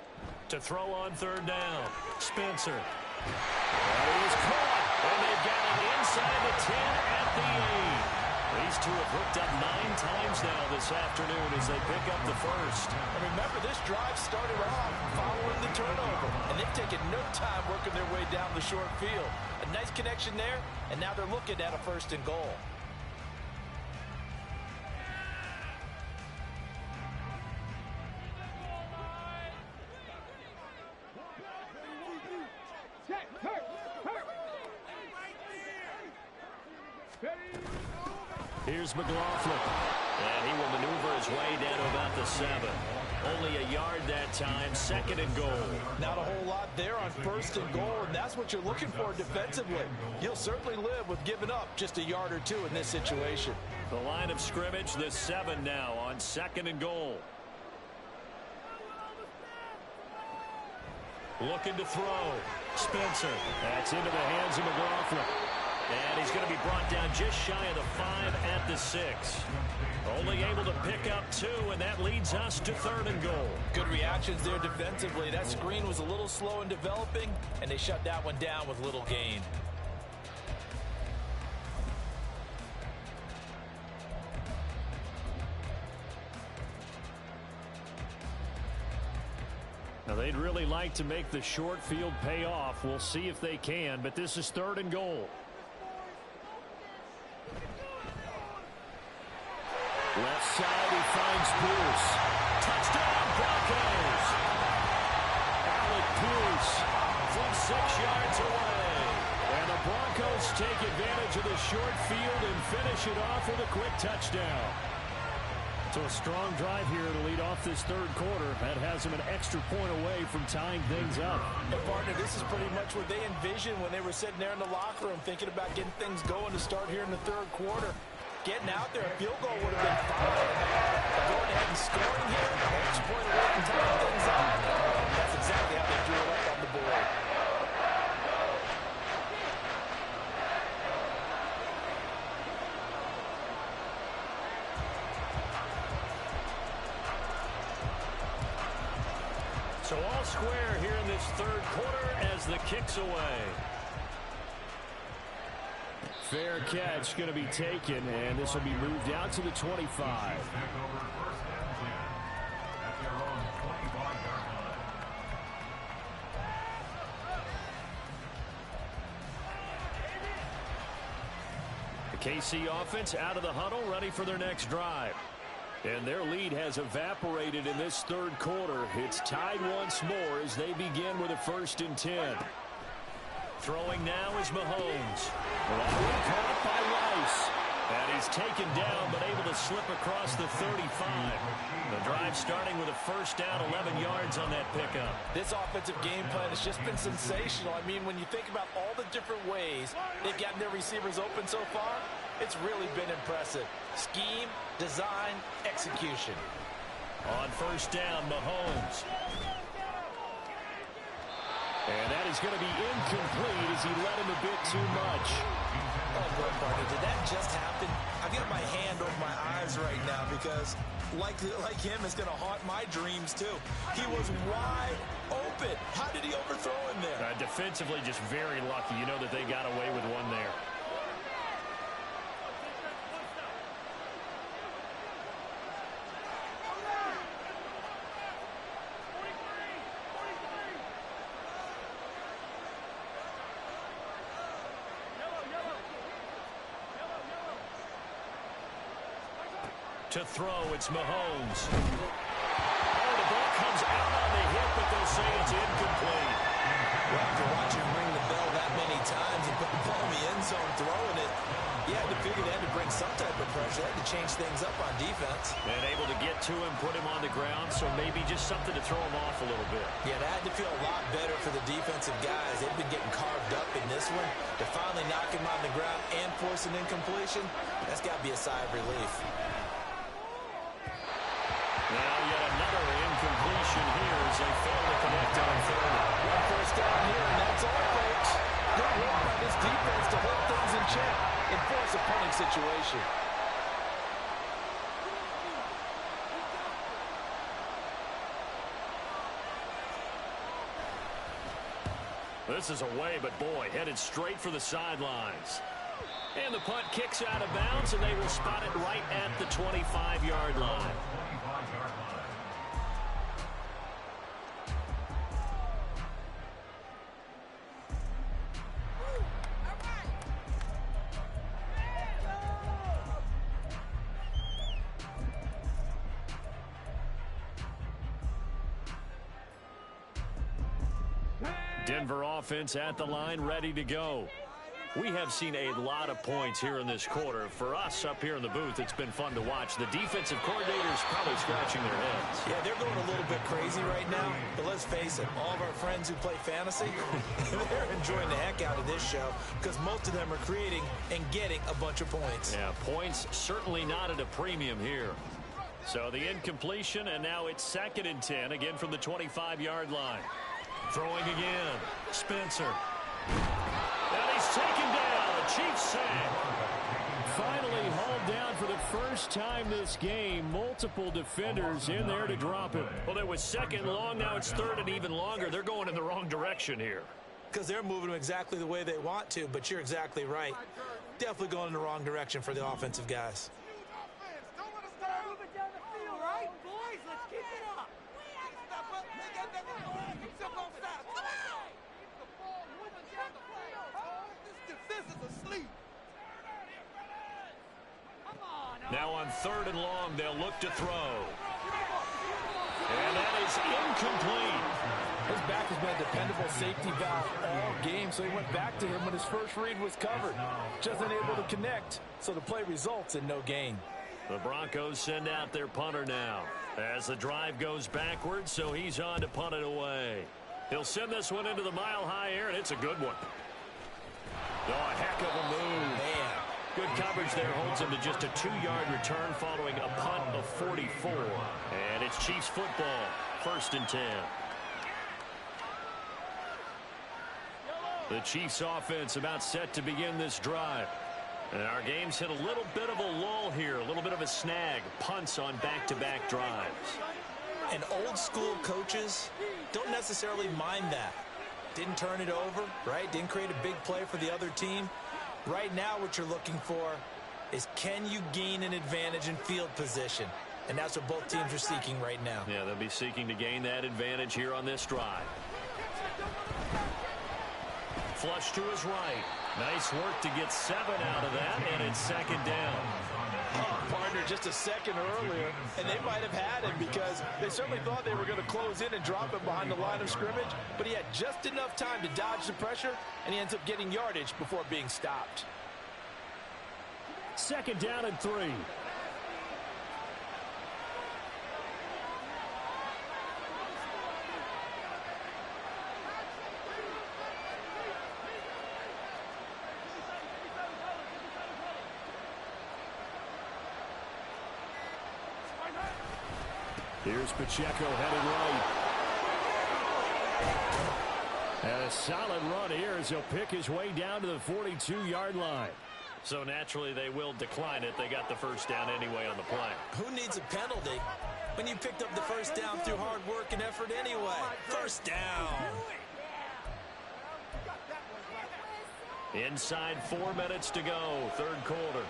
S1: To throw on 3rd down. Spencer. That is caught. And they've got it inside the 10 at the 8. These two have hooked up 9 times now this afternoon as they pick up the first.
S5: And remember, this drive started off following the turnover. And they've taken no time working their way down the short field. A nice connection there, and now they're looking at a 1st and goal.
S1: Here's McLaughlin. And he will maneuver his way down to about the 7. Only a yard that time, 2nd and goal.
S5: Not a whole lot there on 1st and goal, and that's what you're looking for defensively. You'll certainly live with giving up just a yard or 2 in this situation.
S1: The line of scrimmage, the 7 now on 2nd and goal. Looking to throw. Spencer. That's into the hands of McLaughlin. And he's going to be brought down just shy of the 5 at the 6. Only able to pick up 2, and that leads us to 3rd and goal.
S5: Good reactions there defensively. That screen was a little slow in developing, and they shut that one down with little gain.
S1: Now, they'd really like to make the short field pay off. We'll see if they can, but this is 3rd and goal. Left side, he finds Pierce. Touchdown, Broncos! Alec Pierce from 6 yards away. And the Broncos take advantage of the short field and finish it off with a quick touchdown. So a strong drive here to lead off this 3rd quarter. That has them an extra point away from tying things up.
S5: And partner, this is pretty much what they envisioned when they were sitting there in the locker room thinking about getting things going to start here in the 3rd quarter. Getting out there, a field goal would have been fine. But going ahead and scoring here, extra point away from tying things up. That's exactly how they drew it up on the board.
S1: So all square here in this 3rd quarter as the kick's away. Fair catch going to be taken, and this will be moved out to the 25. The KC offense out of the huddle, ready for their next drive. And their lead has evaporated in this 3rd quarter. It's tied once more as they begin with a 1st and 10. Throwing now is Mahomes. Caught by Rice. And he's taken down, but able to slip across the 35. The drive starting with a 1st down, 11 yards on that pickup.
S5: This offensive game plan has just been sensational. I mean, when you think about all the different ways they've gotten their receivers open so far, it's really been impressive. Scheme, design, execution.
S1: On 1st down, Mahomes. And that is going to be incomplete as he led him a bit too much.
S5: Oh, boy, partner, did that just happen? I've got my hand over my eyes right now because, like him, it's going to haunt my dreams, too. He was wide open. How did he overthrow him there?
S1: Defensively, just very lucky. You know that they got away with one there. To throw, it's Mahomes. Oh, the ball comes out on the hip, but they'll say it's incomplete.
S5: Well, after watching him ring the bell that many times and put the ball in the end zone throwing it, you had to figure they had to bring some type of pressure. They had to to change things up on defense.
S1: And able to get to him, put him on the ground, so maybe just something to throw him off a little bit.
S5: Yeah, that had to feel a lot better for the defensive guys. They've been getting carved up in this one. To finally knock him on the ground and force an incompletion, that's got to be a sigh of relief.
S1: Now yet another incompletion here as they fail to connect on third.
S5: One first down here, and that's all, folks. Good work by this defense to hold things in check and force a punting situation.
S1: This is away, but boy, headed straight for the sidelines. And the punt kicks out of bounds, and they will spot it right at the 25-yard line. Denver offense at the line, ready to go. We have seen a lot of points here in this quarter. For us up here in the booth, it's been fun to watch. The defensive coordinators probably scratching their heads.
S5: Yeah, they're going a little bit crazy right now, but let's face it, all of our friends who play fantasy, they're enjoying the heck out of this show because most of them are creating and getting a bunch of points.
S1: Yeah, points certainly not at a premium here. So the incompletion, and now it's 2nd and 10, again from the 25-yard line. Throwing again, Spencer. And he's taken down, a Chiefs sack. Finally hauled down for the first time this game. Multiple defenders in there to drop him. Well, it was 2nd long, now it's 3rd and even longer. They're going in the wrong direction here.
S5: Because they're moving them exactly the way they want to, but you're exactly right. Definitely going in the wrong direction for the offensive guys.
S3: Don't let us start moving down the field, right? Boys, let's keep it up. Step up, make that never go. Jump on stop. Come on. Keep the ball moving down the field. This defense is asleep. Come on.
S1: Now on 3rd and long, they'll look to throw. And that is incomplete.
S7: His back has been a dependable safety valve all game, so he went back to him when his first read was covered. Just unable to connect, so the play results in no gain.
S1: The Broncos send out their punter now as the drive goes backwards, so he's on to punt it away. He'll send this one into the mile-high air, and it's a good one. Oh, a heck of a move.
S5: Man.
S1: Good coverage there holds him to just a 2-yard return following a punt of 44. And it's Chiefs football, 1st and 10. The Chiefs offense about set to begin this drive. And our game's hit a little bit of a lull here, a little bit of a snag. Punts on back-to-back drives.
S5: And old school coaches don't necessarily mind that. Didn't turn it over, right? Didn't create a big play for the other team. Right now what you're looking for is can you gain an advantage in field position? And that's what both teams are seeking right now.
S1: Yeah, they'll be seeking to gain that advantage here on this drive. Flush to his right. Nice work to get 7 out of that, and it's 2nd down.
S7: Oh, partner, just a second earlier, and they might have had him because they certainly thought they were going to close in and drop him behind the line of scrimmage, but he had just enough time to dodge the pressure, and he ends up getting yardage before being stopped.
S1: 2nd down and 3. Here's Pacheco headed right. And a solid run here as he'll pick his way down to the 42-yard line. So naturally they will decline it. They got the first down anyway on the play.
S5: Who needs a penalty when you picked up the first down through hard work and effort anyway? First down.
S1: Inside 4 minutes to go, 3rd quarter.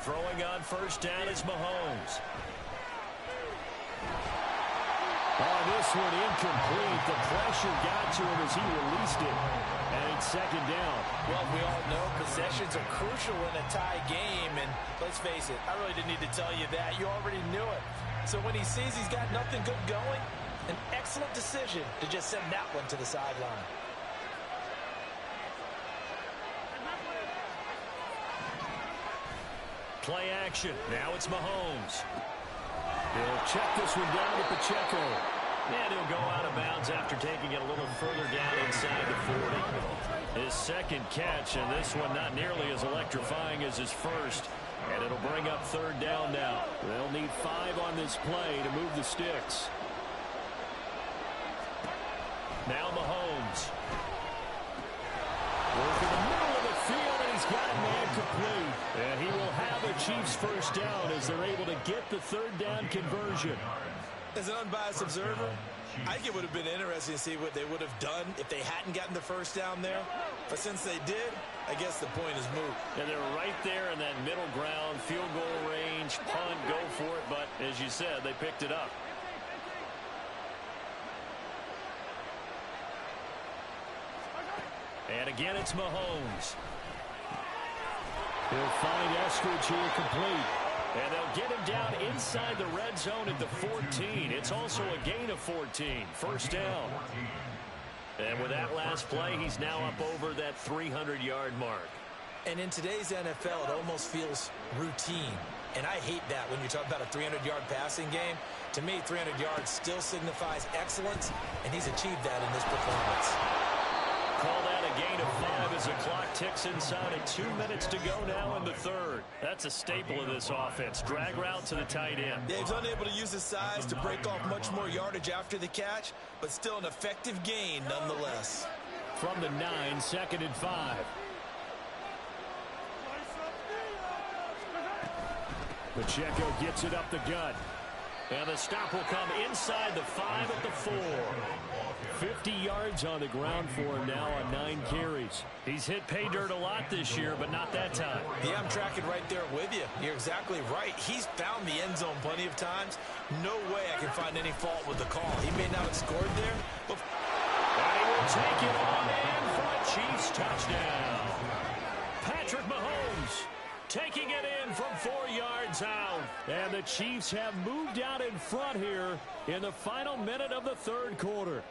S1: Throwing on first down is Mahomes. Oh, this one incomplete. The pressure got to him as he released it. And it's 2nd down.
S5: Well, we all know possessions are crucial in a tie game, and
S7: let's face it, I really didn't need to tell you that. You already knew it. So when he sees he's got nothing good going, an excellent decision to just send that one to the sideline.
S1: Play action. Now it's Mahomes. He'll check this one down to Pacheco. And he'll go out of bounds after taking it a little further down inside the 40. His second catch, and this one not nearly as electrifying as his first. And it'll bring up third down now. They'll need 5 on this play to move the sticks. Now Mahomes. Working the middle of the field, and he's got a man complete. And he will have a Chiefs first down as they're able to get the third down conversion.
S7: As an unbiased observer, I think it would have been interesting to see what they would have done if they hadn't gotten the first down there. But since they did, I guess the point is moot.
S1: And they're right there in that middle ground, field goal range, punt, go for it. But as you said, they picked it up. And again, it's Mahomes. He'll find Eskridge here complete. And they'll get him down inside the red zone at the 14. It's also a gain of 14. First down. And with that last play, he's now up over that 300-yard mark.
S7: And in today's NFL, it almost feels routine. And I hate that when you talk about a 300-yard passing game. To me, 300 yards still signifies excellence, and he's achieved that in this performance.
S1: Call that a gain of 5 as the clock ticks inside of 2 minutes to go now in the third. That's a staple of this offense. Drag route to the tight end.
S7: Yeah, he's unable to use his size to break off much more yardage after the catch, but still an effective gain nonetheless.
S1: From the 9, second and 5. Pacheco gets it up the gut. And the stop will come inside the 5 at the 4. 50 yards on the ground for him now on 9 carries. He's hit pay dirt a lot this year, but not that time.
S7: Yeah, I'm tracking right there with you. You're exactly right. He's found the end zone plenty of times. No way I can find any fault with the call. He may not have scored there, but...
S1: And he will take it on in for a Chiefs touchdown. Patrick Mahomes taking it in from 4 yards out. And the Chiefs have moved out in front here in the final minute of the third quarter.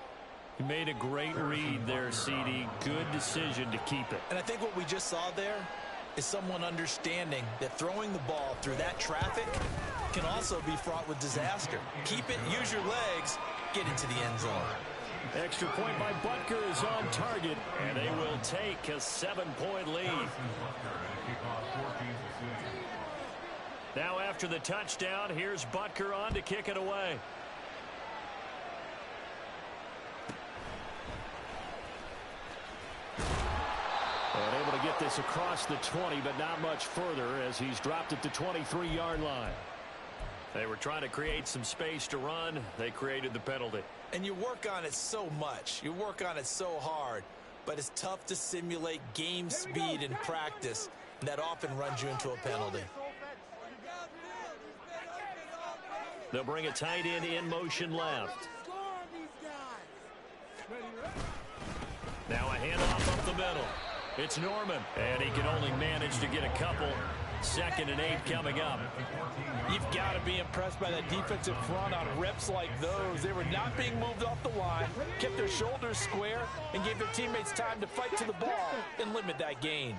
S1: He made a great read there, CD. Good decision to keep it.
S7: And I think what we just saw there is someone understanding that throwing the ball through that traffic can also be fraught with disaster. Keep it, use your legs, get into the end zone.
S1: Extra point by Butker is on target, and they will take a 7-point lead. Now after the touchdown, here's Butker on to kick it away. And able to get this across the 20, but not much further as he's dropped it to 23-yard line. They were trying to create some space to run. They created the penalty.
S7: And you work on it so much. You work on it so hard. But it's tough to simulate game speed in practice. And that often runs you into a penalty.
S1: They'll bring a tight end in motion left. Now a handoff up the middle. It's Norman, and he can only manage to get a couple. 2nd and 8 coming up.
S7: You've got to be impressed by that defensive front on reps like those. They were not being moved off the line, kept their shoulders square, and gave their teammates time to fight to the ball and limit that gain.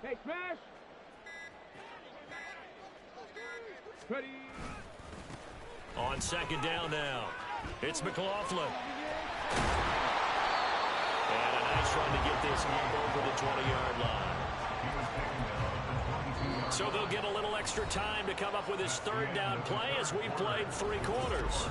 S6: Hey, smash! Ready?
S1: On 2nd down now, it's McLaughlin. And a nice run to get this up over the 20-yard line. So they'll get a little extra time to come up with his 3rd down play as we've played 3 quarters.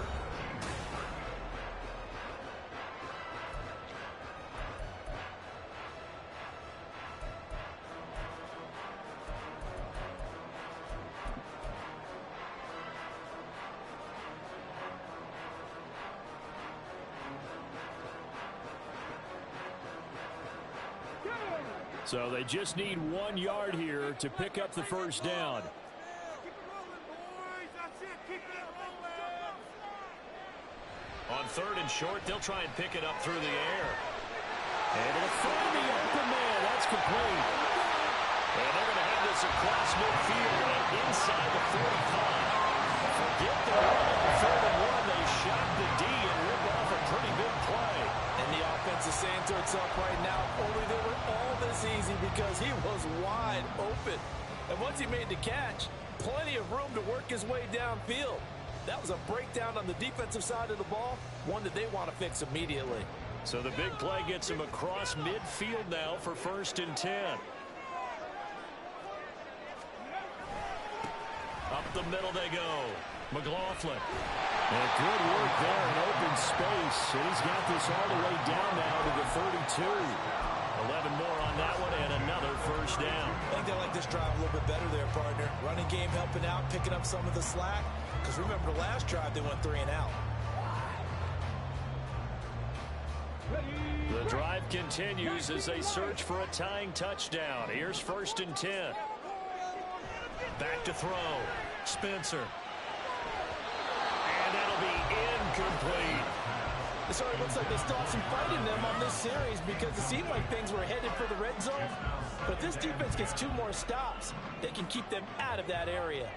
S1: So they just need 1 yard here to pick up the first down.
S3: Keep it rolling, boys. That's it. Keep it rolling.
S1: On 3rd and short, they'll try and pick it up through the air. Able to find the open man. That's complete. And they're going to have this across midfield and inside the 45. Forget the run on 3rd and 1. They shot the D and ripped off a pretty big play.
S7: And the offense is saying to itself right now, if only they were all this easy, because he was wide open. And once he made the catch, plenty of room to work his way downfield. That was a breakdown on the defensive side of the ball, one that they want to fix immediately.
S1: So the big play gets him across midfield now for 1st and 10. Up the middle they go. McLaughlin. And good work there in open space. And he's got this all the way down now to the 32. 11 more on that one and another 1st down.
S7: I think they like this drive a little bit better there, partner. Running game helping out, picking up some of the slack. Because remember, the last drive they went 3 and out.
S1: The drive continues as they search for a tying touchdown. Here's 1st and 10. Back to throw. Spencer. And that'll be incomplete.
S7: It sort of looks like they still have some fight in them on this series, because it seemed like things were headed for the red zone. But if this defense gets 2 more stops, they can keep them out of that area.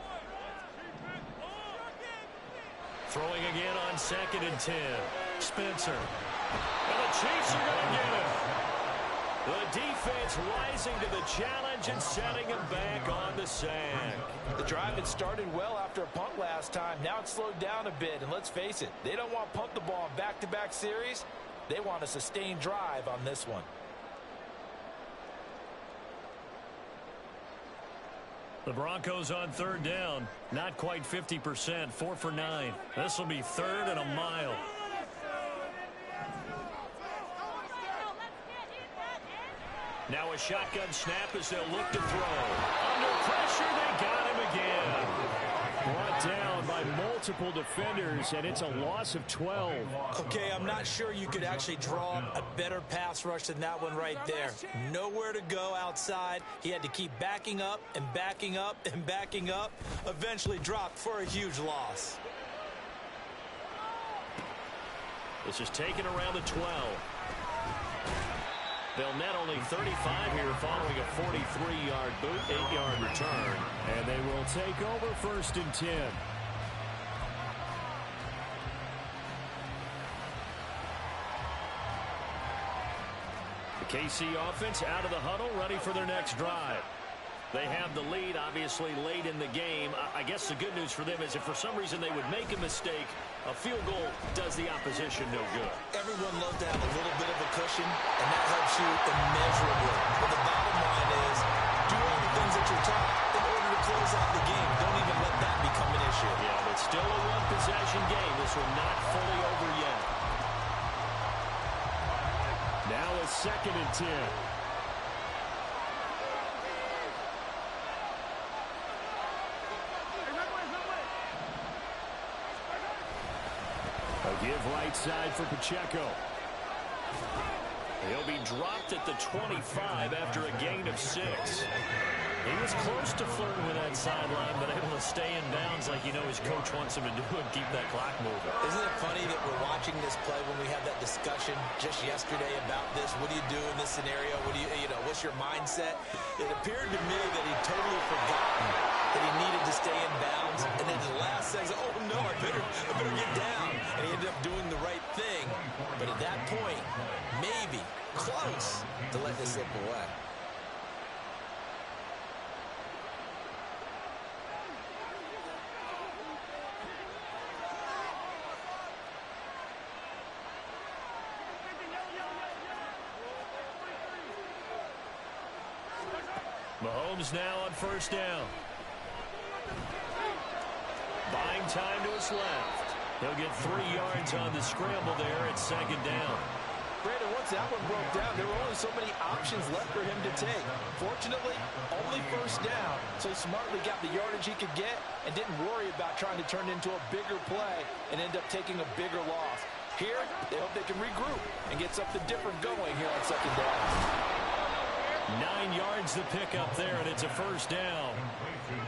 S1: Throwing again on 2nd and 10. Spencer. And the Chiefs are going to get him. The defense rising to the challenge and setting him back on the sack.
S7: The drive had started well after a punt last time. Now it's slowed down a bit, and let's face it, they don't want to punt the ball in back-to-back series. They want a sustained drive on this one.
S1: The Broncos on 3rd down. Not quite 50%. 4 for 9. This will be 3rd and a mile. Now a shotgun snap as they'll look to throw. Under pressure, they got him again. Brought down by multiple defenders, and it's a loss of 12.
S7: Okay, I'm not sure you could actually draw a better pass rush than that one right there. Nowhere to go outside. He had to keep backing up and backing up and backing up. Eventually dropped for a huge loss.
S1: This is taken around the 12. They'll net only 35 here following a 43-yard boot, 8-yard return. And they will take over 1st and 10. The KC offense out of the huddle, ready for their next drive. They have the lead, obviously, late in the game. I guess the good news for them is if for some reason they would make a mistake, a field goal does the opposition no good.
S7: Everyone loves to have a little bit of a cushion, and that helps you immeasurably. But the bottom line is, do all the things that you're taught in order to close out the game. Don't even let that become an issue.
S1: Yeah, but still a one-possession game. This one not fully over yet. Now a 2nd and 10. A give right side for Pacheco. He'll be dropped at the 25 after a gain of 6. He was close to flirting with that sideline, but able to stay in bounds like his coach wants him to do and keep that clock moving.
S7: Isn't it funny that we're watching this play when we had that discussion just yesterday about this? What do you do in this scenario? What do what's your mindset? It appeared to me that he'd totally forgotten that he needed to stay in bounds, and then the last second, oh no, I better get down. And he ended up doing the right thing. But at that point, maybe close to let this slip away.
S1: Mahomes now on 1st down. Buying time to his left. He'll get 3 yards on the scramble there at 2nd down.
S7: Brandon, once that one broke down, there were only so many options left for him to take. Fortunately, only 1st down, so he smartly got the yardage he could get and didn't worry about trying to turn it into a bigger play and end up taking a bigger loss. Here, they hope they can regroup and get something different going here on 2nd down.
S1: 9 yards to pick up there, and it's a first down.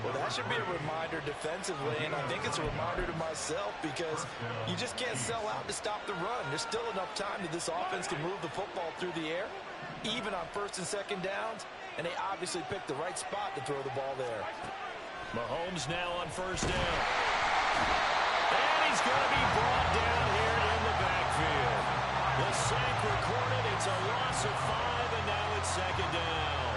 S7: Well, that should be a reminder defensively, and I think it's a reminder to myself because you just can't sell out to stop the run. There's still enough time that this offense can move the football through the air, even on first and second downs, and they obviously picked the right spot to throw the ball there.
S1: Mahomes now on first down. And he's going to be brought down here in the backfield. The sack recorded. It's a loss of 5, and now it's second down.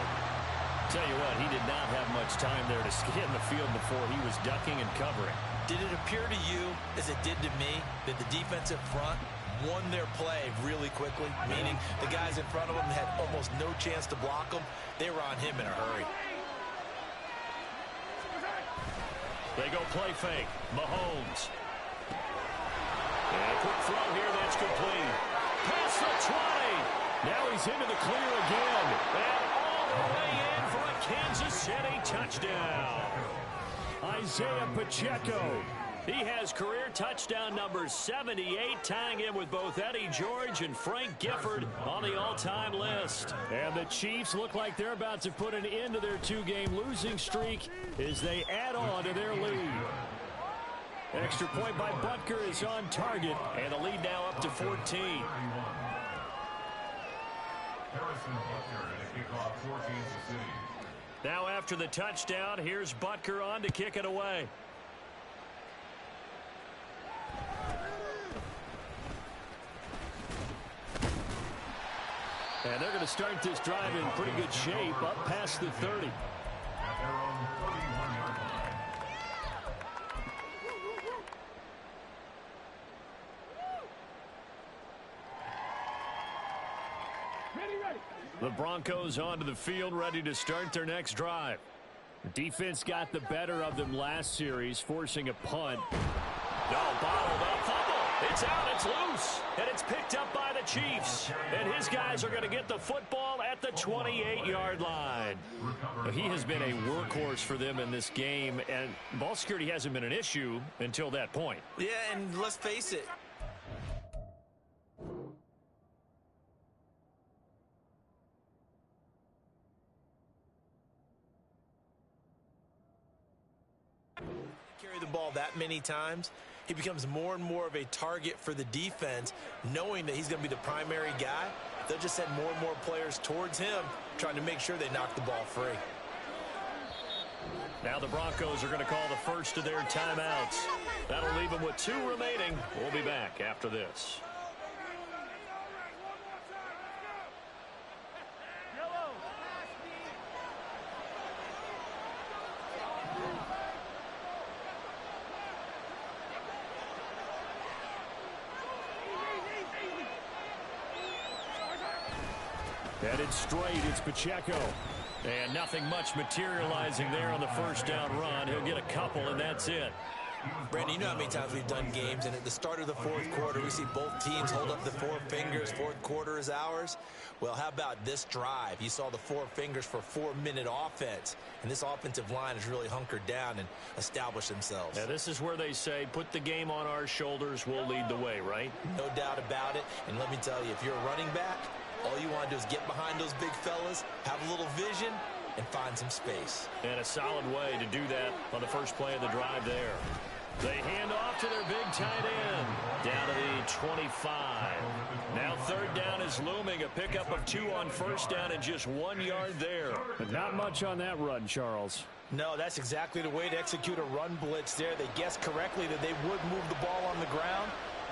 S1: Tell you what, he did not have much time there to get in the field before he was ducking and covering.
S7: Did it appear to you, as it did to me, that the defensive front won their play really quickly? Meaning the guys in front of them had almost no chance to block them. They were on him in a hurry.
S1: They go play fake. Mahomes. And a quick throw here that's complete. Past the 20. Now he's into the clear again. And all the way in for a Kansas City touchdown. Isaiah Pacheco. He has career touchdown number 78, tying him with both Eddie George and Frank Gifford on the all-time list. And the Chiefs look like they're about to put an end to their 2-game losing streak as they add on to their lead. Extra point by Butker is on target, and the lead now up to 14.
S2: Harrison Butker and a kickoff for Kansas City.
S1: Now after the touchdown, here's Butker on to kick it away. And they're going to start this drive in pretty good shape, up past the 30.
S2: At their own 31-yard line.
S1: The Broncos onto the field, ready to start their next drive. The defense got the better of them last series, forcing a punt. No, bottled up, fumble. It's out, it's loose, and it's picked up by the Chiefs. And his guys are going to get the football at the 28-yard line. He has been a workhorse for them in this game, and ball security hasn't been an issue until that point.
S7: Yeah, and let's face it. Carry the ball that many times, he becomes more and more of a target for the defense, knowing that he's going to be the primary guy. They'll just send more and more players towards him, trying to make sure they knock the ball free.
S1: Now the Broncos are going to call the first of their timeouts. That'll leave them with 2 remaining. We'll be back after this. Headed straight, it's Pacheco. And nothing much materializing there on the first down run. He'll get a couple, and that's it.
S7: Brandon, you know how many times we've done games, and at the start of the fourth quarter, we see both teams hold up the 4 fingers. Fourth quarter is ours. Well, how about this drive? You saw the 4 fingers for 4-minute offense, and this offensive line has really hunkered down and established themselves.
S1: Now, this is where they say, put the game on our shoulders, we'll lead the way, right?
S7: No doubt about it, and let me tell you, if you're a running back, all you want to do is get behind those big fellas, have a little vision, and find some space.
S1: And a solid way to do that on the first play of the drive there. They hand off to their big tight end. Down to the 25. Now third down is looming. A pickup of 2 on first down and just 1 yard there. But not much on that run, Charles.
S7: No, that's exactly the way to execute a run blitz there. They guessed correctly that they would move the ball on the ground,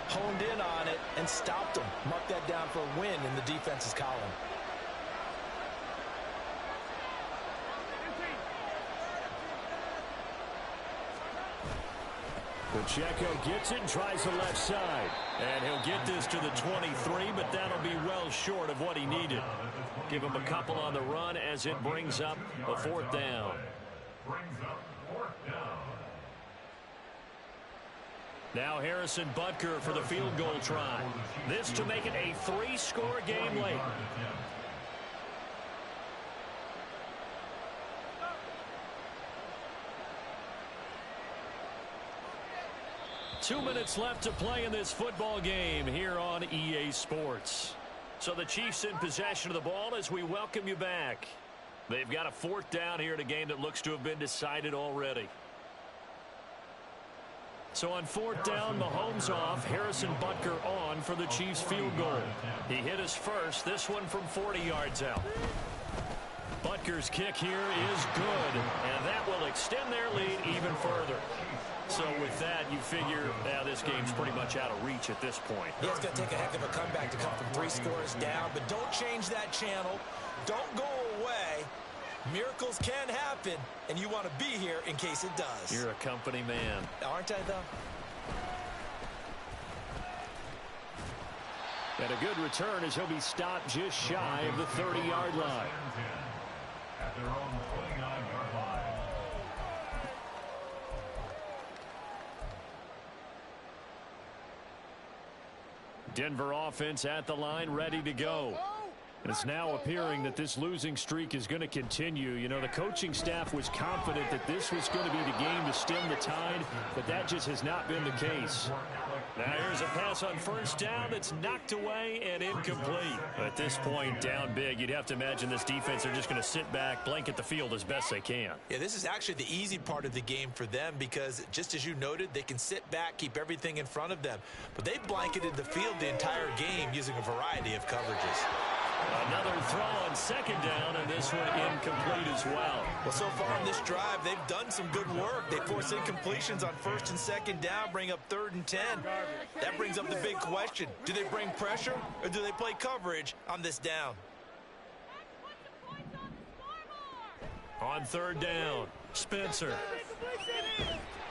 S7: honed in on it, and stopped them. Mark that down for a win in the defense's column.
S1: Pacheco gets it and tries the left side. And he'll get this to the 23, but that'll be well short of what he needed. Give him a couple on the run as it brings up a 4th down. Now Harrison Butker for the field goal try. This to make it a 3-score game late. Two minutes left to play in this football game here on EA Sports. So the Chiefs in possession of the ball as we welcome you back. They've got a fourth down here in a game that looks to have been decided already. So on fourth down, Mahomes off, Harrison Butker on for the Chiefs field goal. He hit his first, this one from 40 yards out. Butker's kick here is good, and that will extend their lead even further. So with that, you figure now this game's pretty much out of reach at this point.
S5: Yeah, it's going to take a heck of a comeback to come from 3 scores down, but don't change that channel. Don't go away. Miracles can happen, and you want to be here in case it does.
S1: You're a company man.
S5: Aren't I, though?
S1: And a good return as he'll be stopped just shy of the 30-yard line.
S2: At their own 29-yard line.
S1: Denver offense at the line, ready to go. And it's now appearing that this losing streak is going to continue. You know, the coaching staff was confident that this was going to be the game to stem the tide, but that just has not been the case. Now here's a pass on first down that's knocked away and incomplete. At this point, down big, you'd have to imagine this defense are just going to sit back, blanket the field as best they can.
S5: Yeah, this is actually the easy part of the game for them because, just as you noted, they can sit back, keep everything in front of them. But they blanketed the field the entire game using a variety of coverages.
S1: Another throw on second down, and this one incomplete as well.
S5: Well, so far on this drive, they've done some good work. They force incompletions on first and second down, bring up 3rd and 10. That brings up the big question. Do they bring pressure, or do they play coverage on this down?
S1: On 3rd down, Spencer.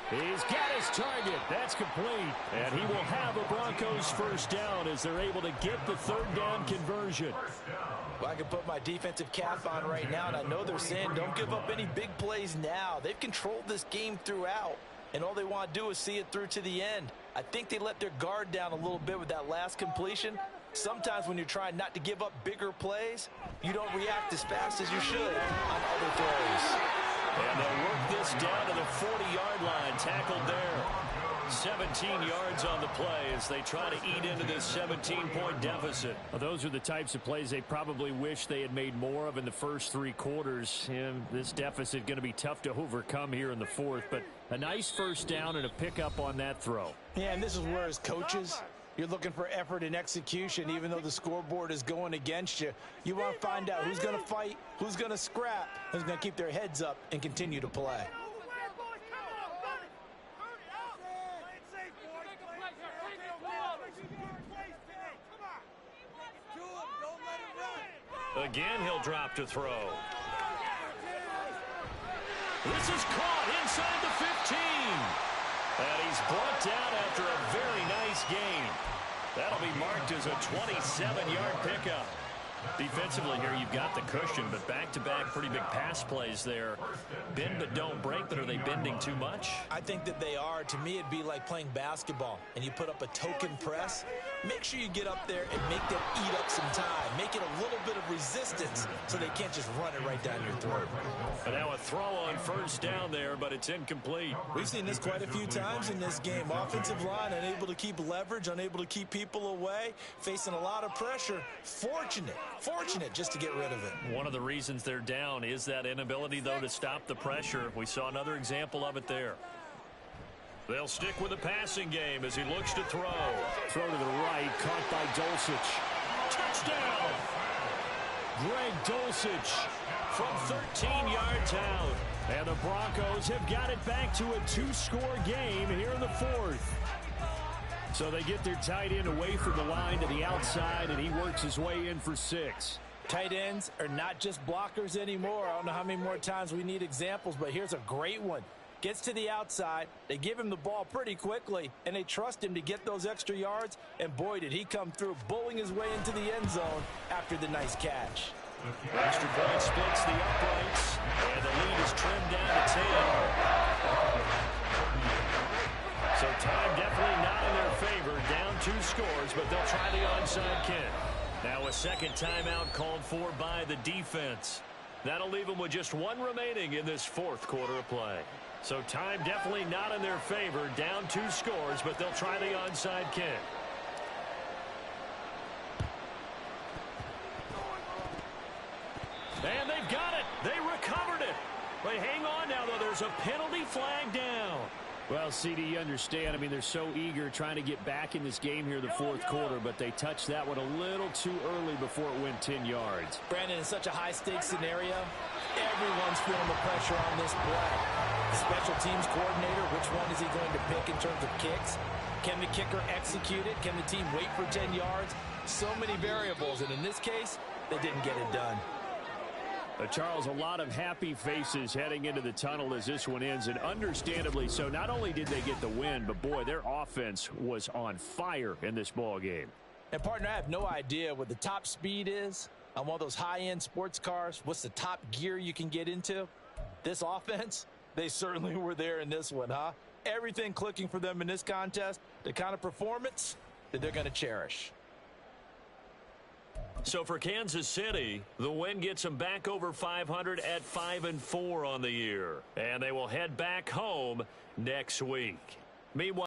S1: He's got his target. That's complete. And he will have a Broncos first down as they're able to get the 3rd down conversion.
S5: Well, I can put my defensive cap on right now, and I know they're saying don't give up any big plays now. They've controlled this game throughout, and all they want to do is see it through to the end. I think they let their guard down a little bit with that last completion. Sometimes when you're trying not to give up bigger plays, you don't react as fast as you should on other throws.
S1: And they'll work this down to the 40-yard line, tackled there. 17 yards on the play as they try to eat into this 17-point deficit. Well, those are the types of plays they probably wish they had made more of in the first 3 quarters. And this deficit going to be tough to overcome here in the 4th, but a nice first down and a pickup on that throw.
S7: Yeah, and this is where, as coaches, you're looking for effort and execution. Even though the scoreboard is going against you, you want to find out who's going to fight, who's going to scrap, who's going to keep their heads up and continue to play.
S1: Again, he'll drop to throw. This is caught inside the 15. And he's brought down after a very nice game. That'll be marked as a 27-yard pickup. Defensively here, you've got the cushion, but back-to-back pretty big pass plays there. Bend but don't break, but are they bending too much?
S5: I think that they are. To me, it'd be like playing basketball, and you put up a token press. Make sure you get up there and make them eat up some time. Make it a little bit of resistance so they can't just run it right down your throat.
S1: And now a throw on first down there, but it's incomplete.
S5: We've seen this quite a few times in this game. Offensive line unable to keep leverage, unable to keep people away, facing a lot of pressure. Fortunate just to get rid of it.
S1: One of the reasons they're down is that inability, though, to stop the pressure. We saw another example of it there. They'll stick with the passing game as he looks to throw. Throw to the right, caught by Dulcich. Touchdown! Greg Dulcich from 13 yards out. And the Broncos have got it back to a 2-score game here in the 4th. So they get their tight end away from the line to the outside, and he works his way in for 6.
S7: Tight ends are not just blockers anymore. I don't know how many more times we need examples, but here's a great one. Gets to the outside, they give him the ball pretty quickly, and they trust him to get those extra yards, and boy, did he come through, bowling his way into the end zone after the nice catch.
S1: Extra point splits the uprights, and the lead is trimmed down to 10. So time definitely not in their favor, down 2 scores, but they'll try the onside kick. Now a second timeout called for by the defense. That'll leave them with just 1 remaining in this 4th quarter of play. So time definitely not in their favor, down 2 scores, but they'll try the onside kick. And they've got it. They there's a penalty flag down.
S4: Well, CD, you understand. I mean, they're so eager trying to get back in this game here in the fourth quarter, but they touched that one a little too early before it went 10 yards.
S5: Brandon, in such a high-stakes scenario, everyone's feeling the pressure on this play. The special teams coordinator, which one is he going to pick in terms of kicks? Can the kicker execute it? Can the team wait for 10 yards? So many variables, and in this case, they didn't get it done.
S4: Charles, a lot of happy faces heading into the tunnel as this one ends, and understandably so. Not only did they get the win, but, boy, their offense was on fire in this ball game.
S5: And, partner, I have no idea what the top speed is on one of those high-end sports cars. What's the top gear you can get into? This offense, they certainly were there in this one, huh? Everything clicking for them in this contest, the kind of performance that they're going to cherish.
S1: So for Kansas City, the win gets them back over 500 at 5-4 on the year. And they will head back home next week. Meanwhile,